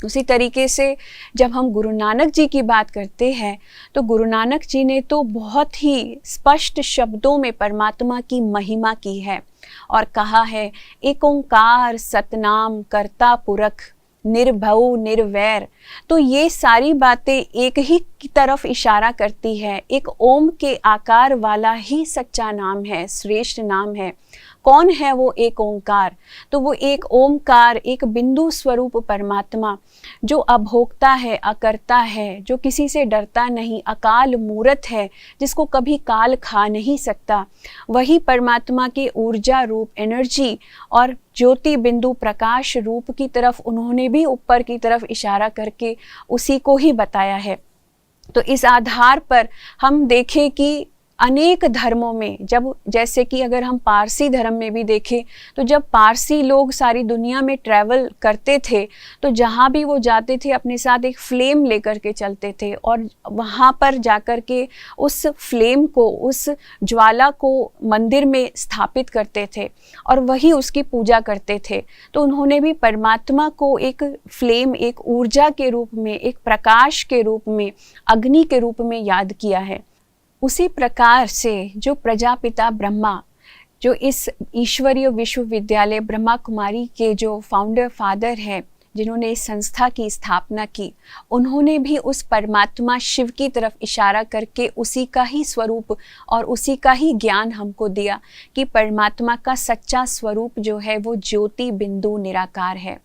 उसी तरीके से जब हम गुरु नानक जी की बात करते हैं तो गुरु नानक जी ने तो बहुत ही स्पष्ट शब्दों में परमात्मा की महिमा की है और कहा है, एक ओंकार सतनाम कर्ता पुरख निर्भव निर्वैर। तो ये सारी बातें एक ही की तरफ इशारा करती है, एक ओम के आकार वाला ही सच्चा नाम है, श्रेष्ठ नाम है। कौन है वो एक ओंकार? तो वो एक ओंकार, एक बिंदु स्वरूप परमात्मा जो अभोक्ता है, अकर्ता है, जो किसी से डरता नहीं, अकाल मूर्त है, जिसको कभी काल खा नहीं सकता, वही परमात्मा के ऊर्जा रूप एनर्जी और ज्योति बिंदु प्रकाश रूप की तरफ उन्होंने भी ऊपर की तरफ इशारा करके उसी को ही बताया है। तो इस आधार पर हम देखें कि अनेक धर्मों में, जब जैसे कि अगर हम पारसी धर्म में भी देखें तो जब पारसी लोग सारी दुनिया में ट्रैवल करते थे तो जहाँ भी वो जाते थे अपने साथ एक फ्लेम लेकर के चलते थे और वहाँ पर जाकर के उस फ्लेम को, उस ज्वाला को मंदिर में स्थापित करते थे और वही उसकी पूजा करते थे। तो उन्होंने भी परमात्मा को एक फ्लेम, एक ऊर्जा के रूप में, एक प्रकाश के रूप में, अग्नि के रूप में याद किया है। उसी प्रकार से जो प्रजापिता ब्रह्मा, जो इस ईश्वरीय विश्वविद्यालय ब्रह्मा कुमारी के जो फाउंडर फादर हैं, जिन्होंने इस संस्था की स्थापना की, उन्होंने भी उस परमात्मा शिव की तरफ इशारा करके उसी का ही स्वरूप और उसी का ही ज्ञान हमको दिया कि परमात्मा का सच्चा स्वरूप जो है वो ज्योति बिंदु निराकार है।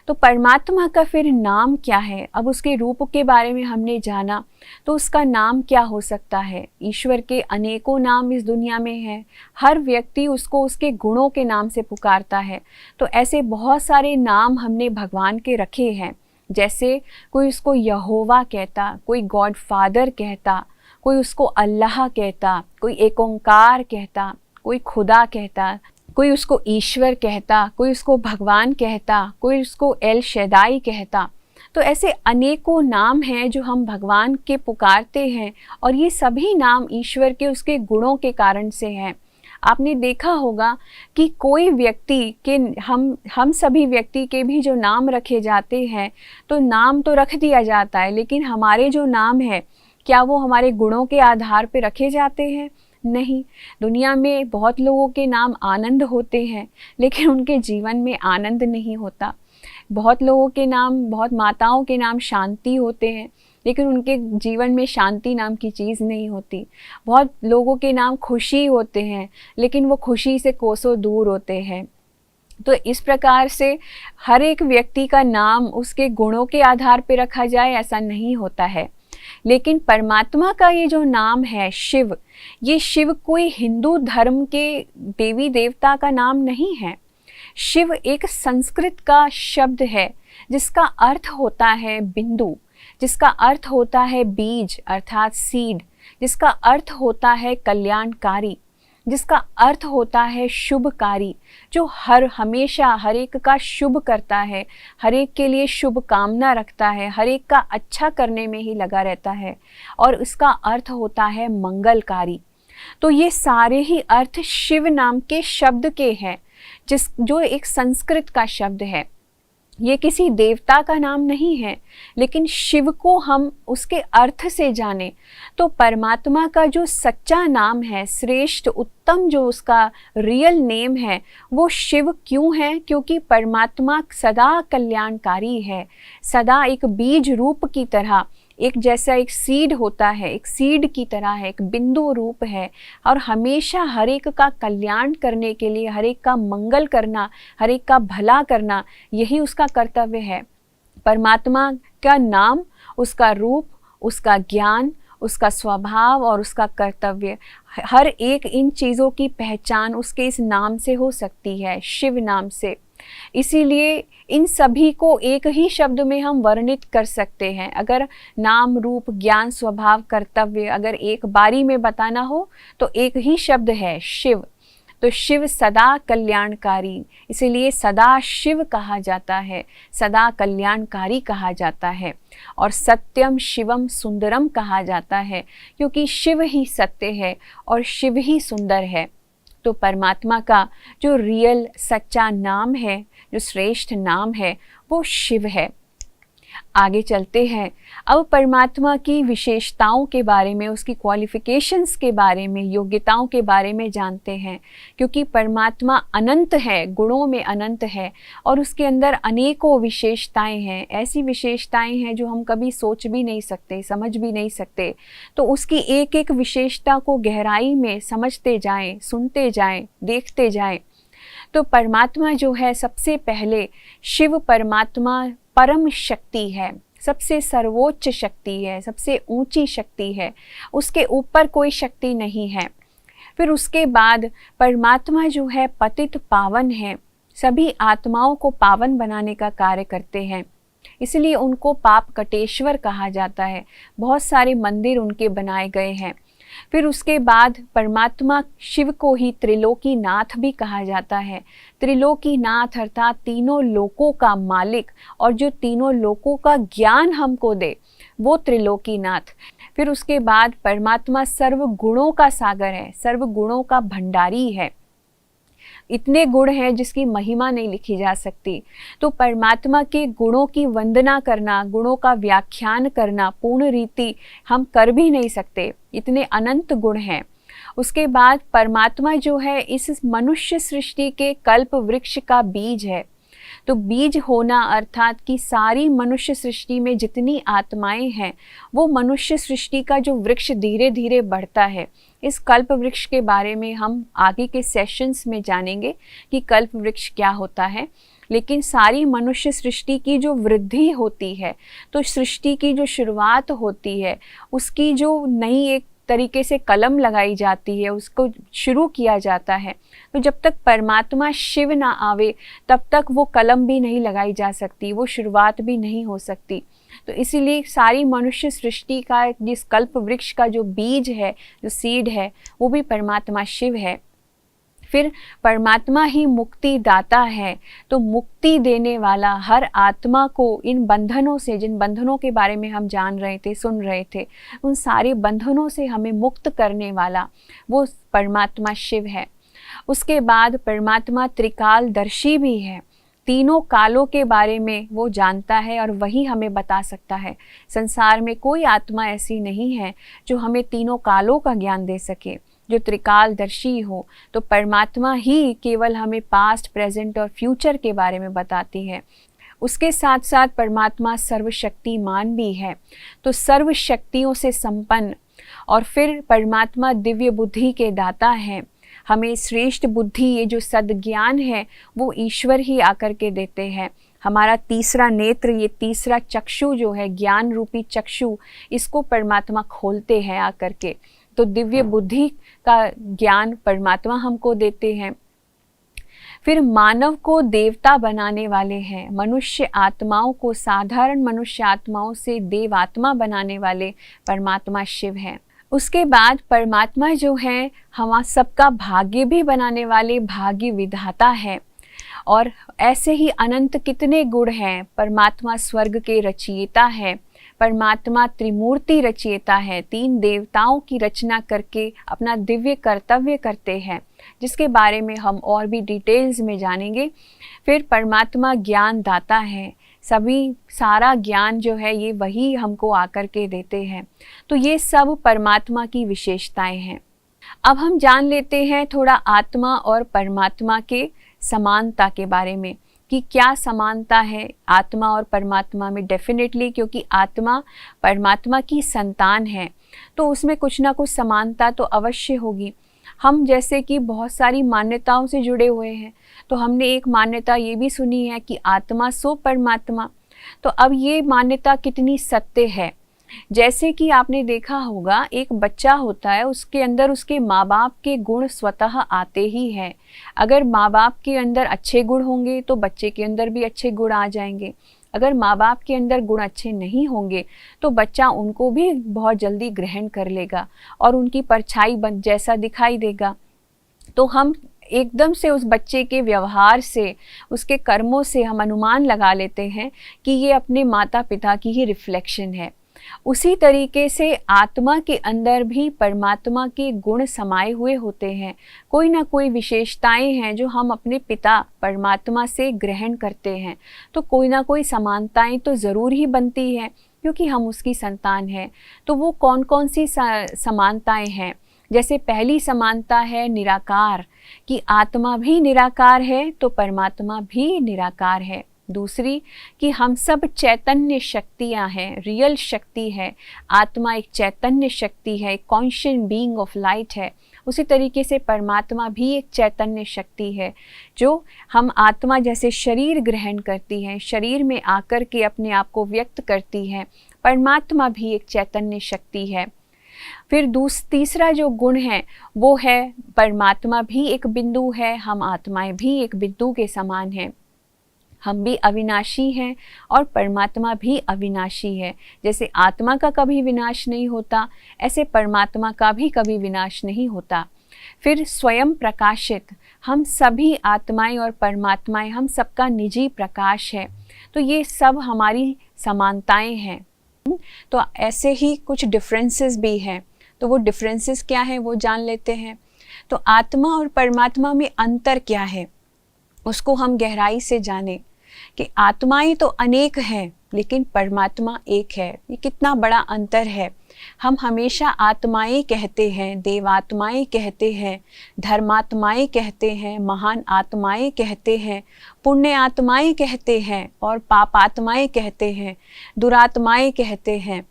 तो परमात्मा का फिर नाम क्या है? अब उसके रूप के बारे में हमने जाना, तो उसका नाम क्या हो सकता है? ईश्वर के अनेकों नाम इस दुनिया में हैं, हर व्यक्ति उसको उसके गुणों के नाम से पुकारता है। तो ऐसे बहुत सारे नाम हमने भगवान के रखे हैं, जैसे कोई उसको यहोवा कहता, कोई गॉड फादर कहता, कोई उसको अल्लाह कहता, कोई एक ओंकार कहता, कोई खुदा कहता, कोई उसको ईश्वर कहता, कोई उसको भगवान कहता, कोई उसको एल शैदाई कहता। तो ऐसे अनेकों नाम हैं जो हम भगवान के पुकारते हैं और ये सभी नाम ईश्वर के उसके गुणों के कारण से हैं। आपने देखा होगा कि कोई व्यक्ति के हम सभी व्यक्ति के भी जो नाम रखे जाते हैं तो नाम तो रख दिया जाता है, लेकिन हमारे जो नाम है क्या वो हमारे गुणों के आधार पर रखे जाते हैं? नहीं। दुनिया में बहुत लोगों के नाम आनंद होते हैं लेकिन उनके जीवन में आनंद नहीं होता। बहुत लोगों के नाम, बहुत माताओं के नाम शांति होते हैं लेकिन उनके जीवन में शांति नाम की चीज़ नहीं होती। बहुत लोगों के नाम खुशी होते हैं लेकिन वो खुशी से कोसों दूर होते हैं। तो इस प्रकार से हर एक व्यक्ति का नाम उसके गुणों के आधार पर रखा जाए ऐसा नहीं होता है। लेकिन परमात्मा का ये जो नाम है शिव, ये शिव कोई हिंदू धर्म के देवी देवता का नाम नहीं है। शिव एक संस्कृत का शब्द है जिसका अर्थ होता है बिंदु, जिसका अर्थ होता है बीज अर्थात सीड, जिसका अर्थ होता है कल्याणकारी, जिसका अर्थ होता है शुभकारी, जो हमेशा हर एक का शुभ करता है, हर एक के लिए शुभ कामना रखता है, हर एक का अच्छा करने में ही लगा रहता है, और इसका अर्थ होता है मंगलकारी। तो ये सारे ही अर्थ शिव नाम के शब्द के हैं, जो एक संस्कृत का शब्द है। ये किसी देवता का नाम नहीं है, लेकिन शिव को हम उसके अर्थ से जाने तो परमात्मा का जो सच्चा नाम है, श्रेष्ठ उत्तम जो उसका रियल नेम है, वो शिव क्यों है? क्योंकि परमात्मा सदा कल्याणकारी है, सदा एक बीज रूप की तरह, एक जैसा एक सीड होता है, एक सीड की तरह है, एक बिंदु रूप है, और हमेशा हर एक का कल्याण करने के लिए, हर एक का मंगल करना, हर एक का भला करना, यही उसका कर्तव्य है। परमात्मा का नाम, उसका रूप, उसका ज्ञान, उसका स्वभाव और उसका कर्तव्य, हर एक इन चीज़ों की पहचान उसके इस नाम से हो सकती है, शिव नाम से। इसीलिए इन सभी को एक ही शब्द में हम वर्णित कर सकते हैं। अगर नाम, रूप, ज्ञान, स्वभाव, कर्तव्य अगर एक बारी में बताना हो तो एक ही शब्द है, शिव। तो शिव सदा कल्याणकारी, इसीलिए सदा शिव कहा जाता है, सदा कल्याणकारी कहा जाता है। और सत्यम शिवम सुंदरम कहा जाता है, क्योंकि शिव ही सत्य है और शिव ही सुंदर है। तो परमात्मा का जो रियल सच्चा नाम है, जो श्रेष्ठ नाम है, वो शिव है। आगे चलते हैं। अब परमात्मा की विशेषताओं के बारे में, उसकी क्वालिफिकेशंस के बारे में, योग्यताओं के बारे में जानते हैं। क्योंकि परमात्मा अनंत है, गुणों में अनंत है और उसके अंदर अनेकों विशेषताएं हैं। ऐसी विशेषताएं हैं जो हम कभी सोच भी नहीं सकते, समझ भी नहीं सकते। तो उसकी एक एक विशेषता को गहराई में समझते जाएं, सुनते जाएं, देखते जाएं। तो परमात्मा जो है, सबसे पहले शिव परमात्मा परम शक्ति है, सबसे सर्वोच्च शक्ति है, सबसे ऊंची शक्ति है, उसके ऊपर कोई शक्ति नहीं है। फिर उसके बाद परमात्मा जो है पतित पावन है, सभी आत्माओं को पावन बनाने का कार्य करते हैं, इसलिए उनको पाप कटेश्वर कहा जाता है। बहुत सारे मंदिर उनके बनाए गए हैं। फिर उसके बाद परमात्मा शिव को ही त्रिलोकी नाथ भी कहा जाता है। त्रिलोकी नाथ अर्थात तीनों लोकों का मालिक, और जो तीनों लोकों का ज्ञान हमको दे, वो त्रिलोकी नाथ। फिर उसके बाद परमात्मा सर्व गुणों का सागर है, सर्व गुणों का भंडारी है। इतने गुण हैं जिसकी महिमा नहीं लिखी जा सकती। तो परमात्मा के गुणों की वंदना करना, गुणों का व्याख्यान करना पूर्ण रीति हम कर भी नहीं सकते, इतने अनंत गुण हैं। उसके बाद परमात्मा जो है इस मनुष्य सृष्टि के कल्प वृक्ष का बीज है। तो बीज होना अर्थात कि सारी मनुष्य सृष्टि में जितनी आत्माएं हैं, वो मनुष्य सृष्टि का जो वृक्ष धीरे धीरे बढ़ता है। इस कल्प वृक्ष के बारे में हम आगे के सेशंस में जानेंगे कि कल्प वृक्ष क्या होता है। लेकिन सारी मनुष्य सृष्टि की जो वृद्धि होती है, तो सृष्टि की जो शुरुआत होती है, उसकी जो नई एक तरीके से कलम लगाई जाती है, उसको शुरू किया जाता है। तो जब तक परमात्मा शिव ना आवे तब तक वो कलम भी नहीं लगाई जा सकती, वो शुरुआत भी नहीं हो सकती। तो इसीलिए सारी मनुष्य सृष्टि का जिस कल्प वृक्ष का जो बीज है, जो सीड है, वो भी परमात्मा शिव है। फिर परमात्मा ही मुक्ति दाता है। तो मुक्ति देने वाला, हर आत्मा को इन बंधनों से, जिन बंधनों के बारे में हम जान रहे थे, सुन रहे थे, उन सारे बंधनों से हमें मुक्त करने वाला वो परमात्मा शिव है। उसके बाद परमात्मा त्रिकालदर्शी भी है, तीनों कालों के बारे में वो जानता है और वही हमें बता सकता है। संसार में कोई आत्मा ऐसी नहीं है जो हमें तीनों कालों का ज्ञान दे सके, जो त्रिकालदर्शी हो। तो परमात्मा ही केवल हमें पास्ट, प्रेजेंट और फ्यूचर के बारे में बताती है। उसके साथ साथ परमात्मा सर्वशक्तिमान भी है, तो सर्व शक्तियों से संपन्न। और फिर परमात्मा दिव्य बुद्धि के दाता हैं। हमें श्रेष्ठ बुद्धि, ये जो सद्ज्ञान है, वो ईश्वर ही आकर के देते हैं। हमारा तीसरा नेत्र, ये तीसरा चक्षु जो है, ज्ञान रूपी चक्षु, इसको परमात्मा खोलते हैं आकर के। तो दिव्य बुद्धि का ज्ञान परमात्मा हमको देते हैं। फिर मानव को देवता बनाने वाले हैं, मनुष्य आत्माओं को, साधारण मनुष्य आत्माओं से देवात्मा बनाने वाले परमात्मा शिव हैं। उसके बाद परमात्मा जो है हम सबका भाग्य भी बनाने वाले भाग्य विधाता है। और ऐसे ही अनंत कितने गुण हैं। परमात्मा स्वर्ग के रचयिता है, परमात्मा त्रिमूर्ति रचयिता है, तीन देवताओं की रचना करके अपना दिव्य कर्तव्य करते हैं, जिसके बारे में हम और भी डिटेल्स में जानेंगे। फिर परमात्मा ज्ञान दाता है, सभी सारा ज्ञान जो है ये वही हमको आकर के देते हैं। तो ये सब परमात्मा की विशेषताएं हैं। अब हम जान लेते हैं थोड़ा आत्मा और परमात्मा के समानता के बारे में कि क्या समानता है आत्मा और परमात्मा में। डेफिनेटली, क्योंकि आत्मा परमात्मा की संतान है, तो उसमें कुछ ना कुछ समानता तो अवश्य होगी। हम जैसे कि बहुत सारी मान्यताओं से जुड़े हुए हैं, तो हमने एक मान्यता ये भी सुनी है कि आत्मा सो परमात्मा। तो अब ये मान्यता कितनी सत्य है, जैसे कि आपने देखा होगा, एक बच्चा होता है, उसके अंदर उसके माँ बाप के गुण स्वतः आते ही हैं। अगर माँ बाप के अंदर अच्छे गुण होंगे तो बच्चे के अंदर भी अच्छे गुण आ जाएंगे। अगर माँ बाप के अंदर गुण अच्छे नहीं होंगे तो बच्चा उनको भी बहुत जल्दी ग्रहण कर लेगा और उनकी परछाई बन जैसा दिखाई देगा। तो हम एकदम से उस बच्चे के व्यवहार से, उसके कर्मों से हम अनुमान लगा लेते हैं कि ये अपने माता पिता की ही रिफ्लेक्शन है। उसी तरीके से आत्मा के अंदर भी परमात्मा के गुण समाये हुए होते हैं। कोई ना कोई विशेषताएं हैं जो हम अपने पिता परमात्मा से ग्रहण करते हैं। तो कोई ना कोई समानताएं तो ज़रूर ही बनती है, क्योंकि हम उसकी संतान हैं। तो वो कौन कौन सी समानताएं हैं? जैसे पहली समानता है निराकार, कि आत्मा भी निराकार है तो परमात्मा भी निराकार है। दूसरी कि हम सब चैतन्य शक्तियां हैं, रियल शक्ति है। आत्मा एक चैतन्य शक्ति है, एक कॉन्शियस बीइंग ऑफ लाइट है। उसी तरीके से परमात्मा भी एक चैतन्य शक्ति है, जो हम आत्मा जैसे शरीर ग्रहण करती है, शरीर में आकर के अपने आप को व्यक्त करती है। परमात्मा भी एक चैतन्य शक्ति है। फिर तीसरा जो गुण है वो है परमात्मा भी एक बिंदु है, हम आत्माएं भी एक बिंदु के समान हैं। हम भी अविनाशी हैं और परमात्मा भी अविनाशी है। जैसे आत्मा का कभी विनाश नहीं होता, ऐसे परमात्मा का भी कभी विनाश नहीं होता। फिर स्वयं प्रकाशित, हम सभी आत्माएं और परमात्माएं, हम सबका निजी प्रकाश है। तो ये सब हमारी समानताएं हैं। तो ऐसे ही कुछ डिफरेंसेस भी हैं। तो वो डिफरेंसेस क्या हैं वो जान लेते हैं। तो आत्मा और परमात्मा में अंतर क्या है उसको हम गहराई से जानें कि आत्माएं तो अनेक हैं लेकिन परमात्मा एक है। ये कितना बड़ा अंतर है। हम हमेशा आत्माएं कहते हैं, देवात्माएं कहते हैं, धर्मात्माएं कहते हैं, महान आत्माएं कहते हैं, पुण्य आत्माएं कहते हैं और पापात्माएं कहते हैं, दुरात्माएं कहते हैं।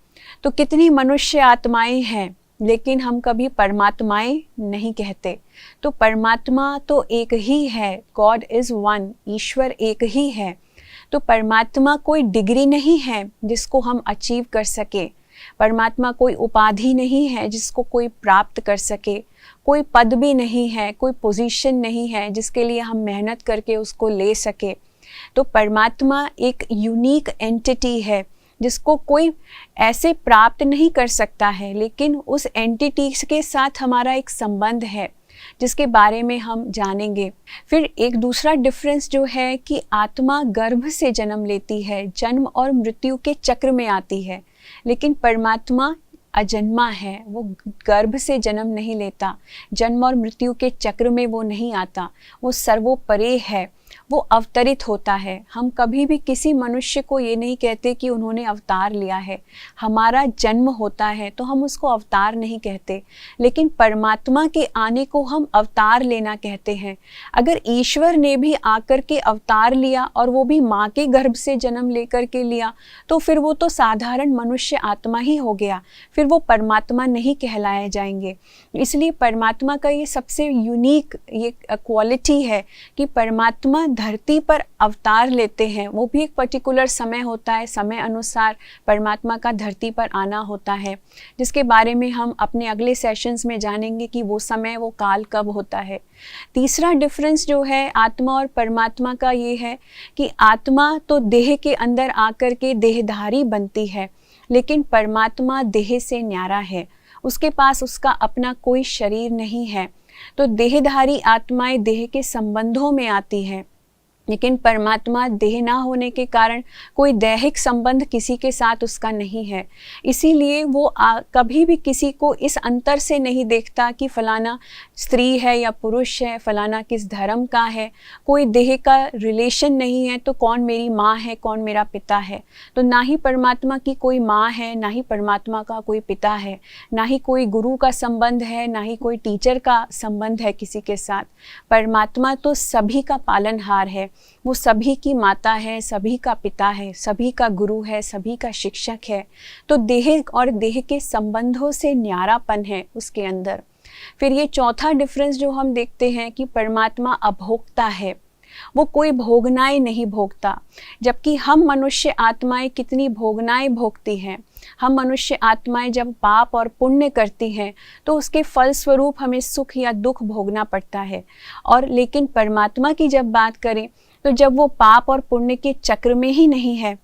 तो कितनी मनुष्य आत्माएं हैं, लेकिन हम कभी परमात्माएं नहीं कहते। तो परमात्मा तो एक ही है, गॉड इज़ वन, ईश्वर एक ही है। तो परमात्मा कोई डिग्री नहीं है जिसको हम अचीव कर सके। परमात्मा कोई उपाधि नहीं है जिसको कोई प्राप्त कर सके। कोई पद भी नहीं है, कोई पोजीशन नहीं है जिसके लिए हम मेहनत करके उसको ले सके। तो परमात्मा एक यूनिक एंटिटी है जिसको कोई ऐसे प्राप्त नहीं कर सकता है, लेकिन उस एंटिटी के साथ हमारा एक संबंध है जिसके बारे में हम जानेंगे। फिर एक दूसरा डिफरेंस जो है कि आत्मा गर्भ से जन्म लेती है, जन्म और मृत्यु के चक्र में आती है, लेकिन परमात्मा अजन्मा है, वो गर्भ से जन्म नहीं लेता, जन्म और मृत्यु के चक्र में वो नहीं आता, वो सर्वोपरि है, वो अवतरित होता है। हम कभी भी किसी मनुष्य को ये नहीं कहते कि उन्होंने अवतार लिया है। हमारा जन्म होता है तो हम उसको अवतार नहीं कहते, लेकिन परमात्मा के आने को हम अवतार लेना कहते हैं। अगर ईश्वर ने भी आकर के अवतार लिया और वो भी माँ के गर्भ से जन्म लेकर के लिया, तो फिर वो तो साधारण मनुष्य आत्मा ही हो गया, फिर वो परमात्मा नहीं कहलाए जाएंगे। इसलिए परमात्मा का ये सबसे यूनिक ये क्वालिटी है कि परमात्मा धरती पर अवतार लेते हैं। वो भी एक पर्टिकुलर समय होता है, समय अनुसार परमात्मा का धरती पर आना होता है, जिसके बारे में हम अपने अगले सेशंस में जानेंगे कि वो समय, वो काल कब होता है। तीसरा डिफरेंस जो है आत्मा और परमात्मा का ये है कि आत्मा तो देह के अंदर आकर के देहधारी बनती है, लेकिन परमात्मा देह से न्यारा है, उसके पास उसका अपना कोई शरीर नहीं है। तो देहधारी आत्माएं देह के संबंधों में आती हैं, लेकिन परमात्मा देह ना होने के कारण कोई दैहिक संबंध किसी के साथ उसका नहीं है। इसीलिए वो कभी भी किसी को इस अंतर से नहीं देखता कि फलाना स्त्री है या पुरुष है, फलाना किस धर्म का है, कोई देह का रिलेशन नहीं है तो कौन मेरी माँ है, कौन मेरा पिता है। तो ना ही परमात्मा की कोई माँ है, ना ही परमात्मा का कोई पिता है, ना ही कोई गुरु का संबंध है, ना ही कोई टीचर का संबंध है किसी के साथ। परमात्मा तो सभी का पालनहार है, वो सभी की माता है, सभी का पिता है, सभी का गुरु है, सभी का शिक्षक है। तो देह और देह के संबंधों से न्यारापन है उसके अंदर। फिर ये चौथा डिफरेंस जो हम देखते हैं कि परमात्मा अभोक्ता है, वो कोई भोगनाएं नहीं भोगता, जबकि हम मनुष्य आत्माएं कितनी भोगनाएं भोगती हैं। हम मनुष्य आत्माएं जब पाप और पुण्य करती हैं तो उसके फलस्वरूप हमें सुख या दुख भोगना पड़ता है। और लेकिन परमात्मा की जब बात करें तो जब वो पाप और पुण्य के चक्र में ही नहीं है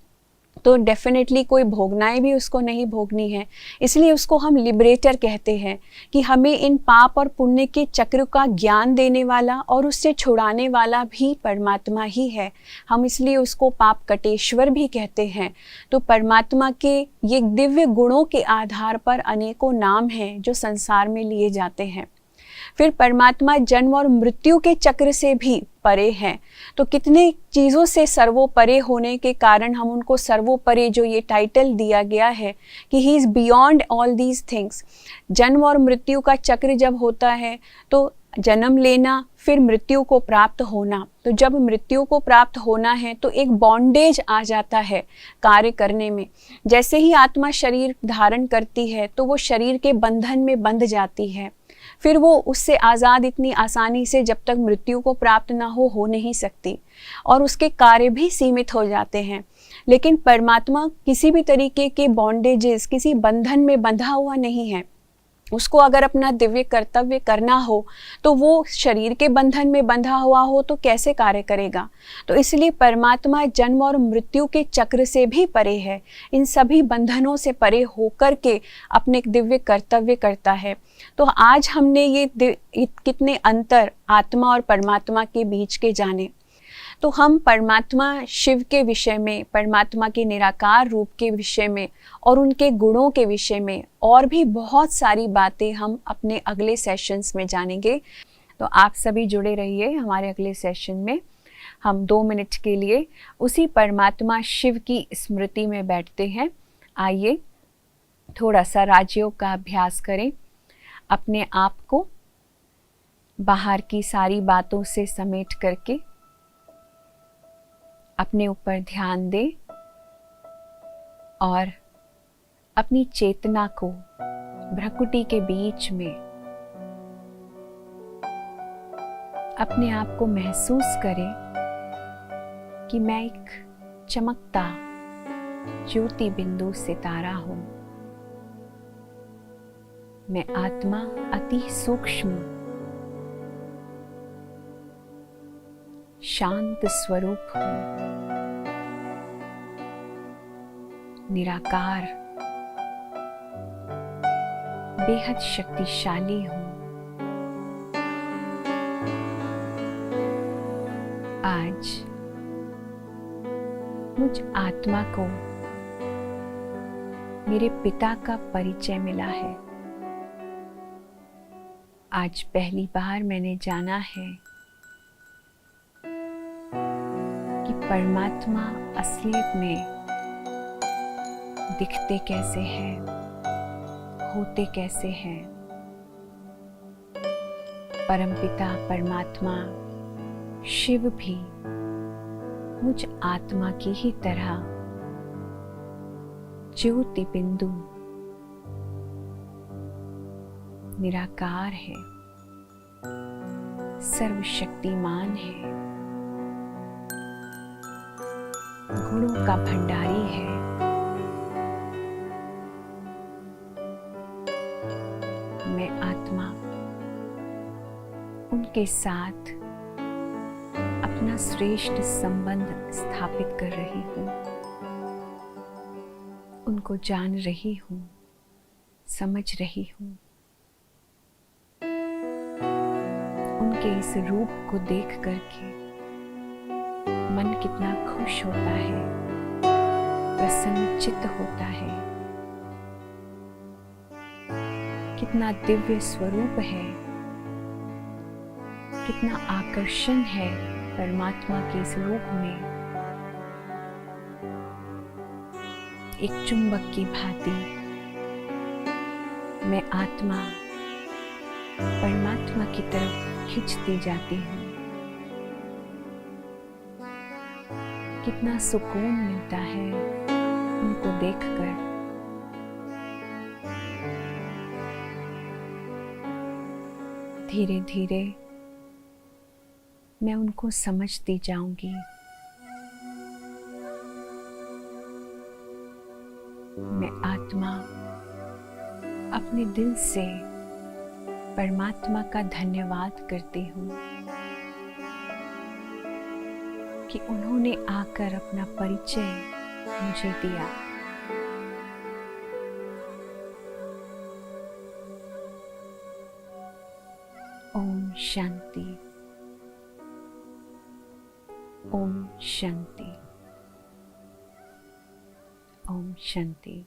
तो डेफिनेटली कोई भोगनाएं भी उसको नहीं भोगनी है। इसलिए उसको हम लिबरेटर कहते हैं कि हमें इन पाप और पुण्य के चक्र का ज्ञान देने वाला और उससे छुड़ाने वाला भी परमात्मा ही है। हम इसलिए उसको पाप कटेश्वर भी कहते हैं। तो परमात्मा के ये दिव्य गुणों के आधार पर अनेकों नाम हैं जो संसार में लिए जाते हैं। फिर परमात्मा जन्म और मृत्यु के चक्र से भी परे हैं। तो कितने चीज़ों से सर्वोपरे होने के कारण हम उनको सर्वोपरे जो ये टाइटल दिया गया है कि he is beyond all these things. जन्म और मृत्यु का चक्र जब होता है तो जन्म लेना, फिर मृत्यु को प्राप्त होना। तो जब मृत्यु को प्राप्त होना है तो एक बॉन्डेज आ जाता है कार्य करने में। जैसे ही आत्मा शरीर धारण करती है तो वो शरीर के बंधन में बंध जाती है। फिर वो उससे आज़ाद इतनी आसानी से जब तक मृत्यु को प्राप्त ना हो नहीं सकती, और उसके कार्य भी सीमित हो जाते हैं। लेकिन परमात्मा किसी भी तरीके के बॉन्डेजेस, किसी बंधन में बंधा हुआ नहीं है। उसको अगर अपना दिव्य कर्तव्य करना हो तो वो शरीर के बंधन में बंधा हुआ हो तो कैसे कार्य करेगा। तो इसलिए परमात्मा जन्म और मृत्यु के चक्र से भी परे है, इन सभी बंधनों से परे होकर के अपने दिव्य कर्तव्य करता है। तो आज हमने ये कितने अंतर आत्मा और परमात्मा के बीच के जाने। तो हम परमात्मा शिव के विषय में, परमात्मा के निराकार रूप के विषय में और उनके गुणों के विषय में और भी बहुत सारी बातें हम अपने अगले सेशंस में जानेंगे। तो आप सभी जुड़े रहिए हमारे अगले सेशन में। हम 2 मिनट के लिए उसी परमात्मा शिव की स्मृति में बैठते हैं। आइए थोड़ा सा राजयोग का अभ्यास करें। अपने आप को बाहर की सारी बातों से समेट करके अपने ऊपर ध्यान दें और अपनी चेतना को भ्रकुटी के बीच में अपने आप को महसूस करें कि मैं एक चमकता ज्योति बिंदु सितारा हूं। मैं आत्मा अति सूक्ष्म शांत स्वरूप हूं, निराकार, बेहद शक्तिशाली हूं। आज मुझ आत्मा को मेरे पिता का परिचय मिला है। आज पहली बार मैंने जाना है कि परमात्मा असलियत में दिखते कैसे हैं, होते कैसे हैं। परमपिता परमात्मा शिव भी मुझ आत्मा की ही तरह ज्योति बिंदु निराकार है, सर्वशक्तिमान है, गुणों का भंडारी है। मैं आत्मा उनके साथ अपना श्रेष्ठ संबंध स्थापित कर रही हूँ, उनको जान रही हूँ, समझ रही हूँ। उनके इस रूप को देख करके मन कितना खुश होता है, प्रसन्नचित्त होता है। कितना दिव्य स्वरूप है, कितना आकर्षण है परमात्मा के इस रूप में। एक चुंबक की भांति मैं आत्मा परमात्मा की तरफ खिंचती जाती हूँ। कितना सुकून मिलता है उनको देखकर। धीरे धीरे मैं उनको समझती जाऊंगी। मैं आत्मा अपने दिल से परमात्मा का धन्यवाद करती हूँ कि उन्होंने आकर अपना परिचय मुझे दिया। ओम शांति। ओम शांति। ओम शांति।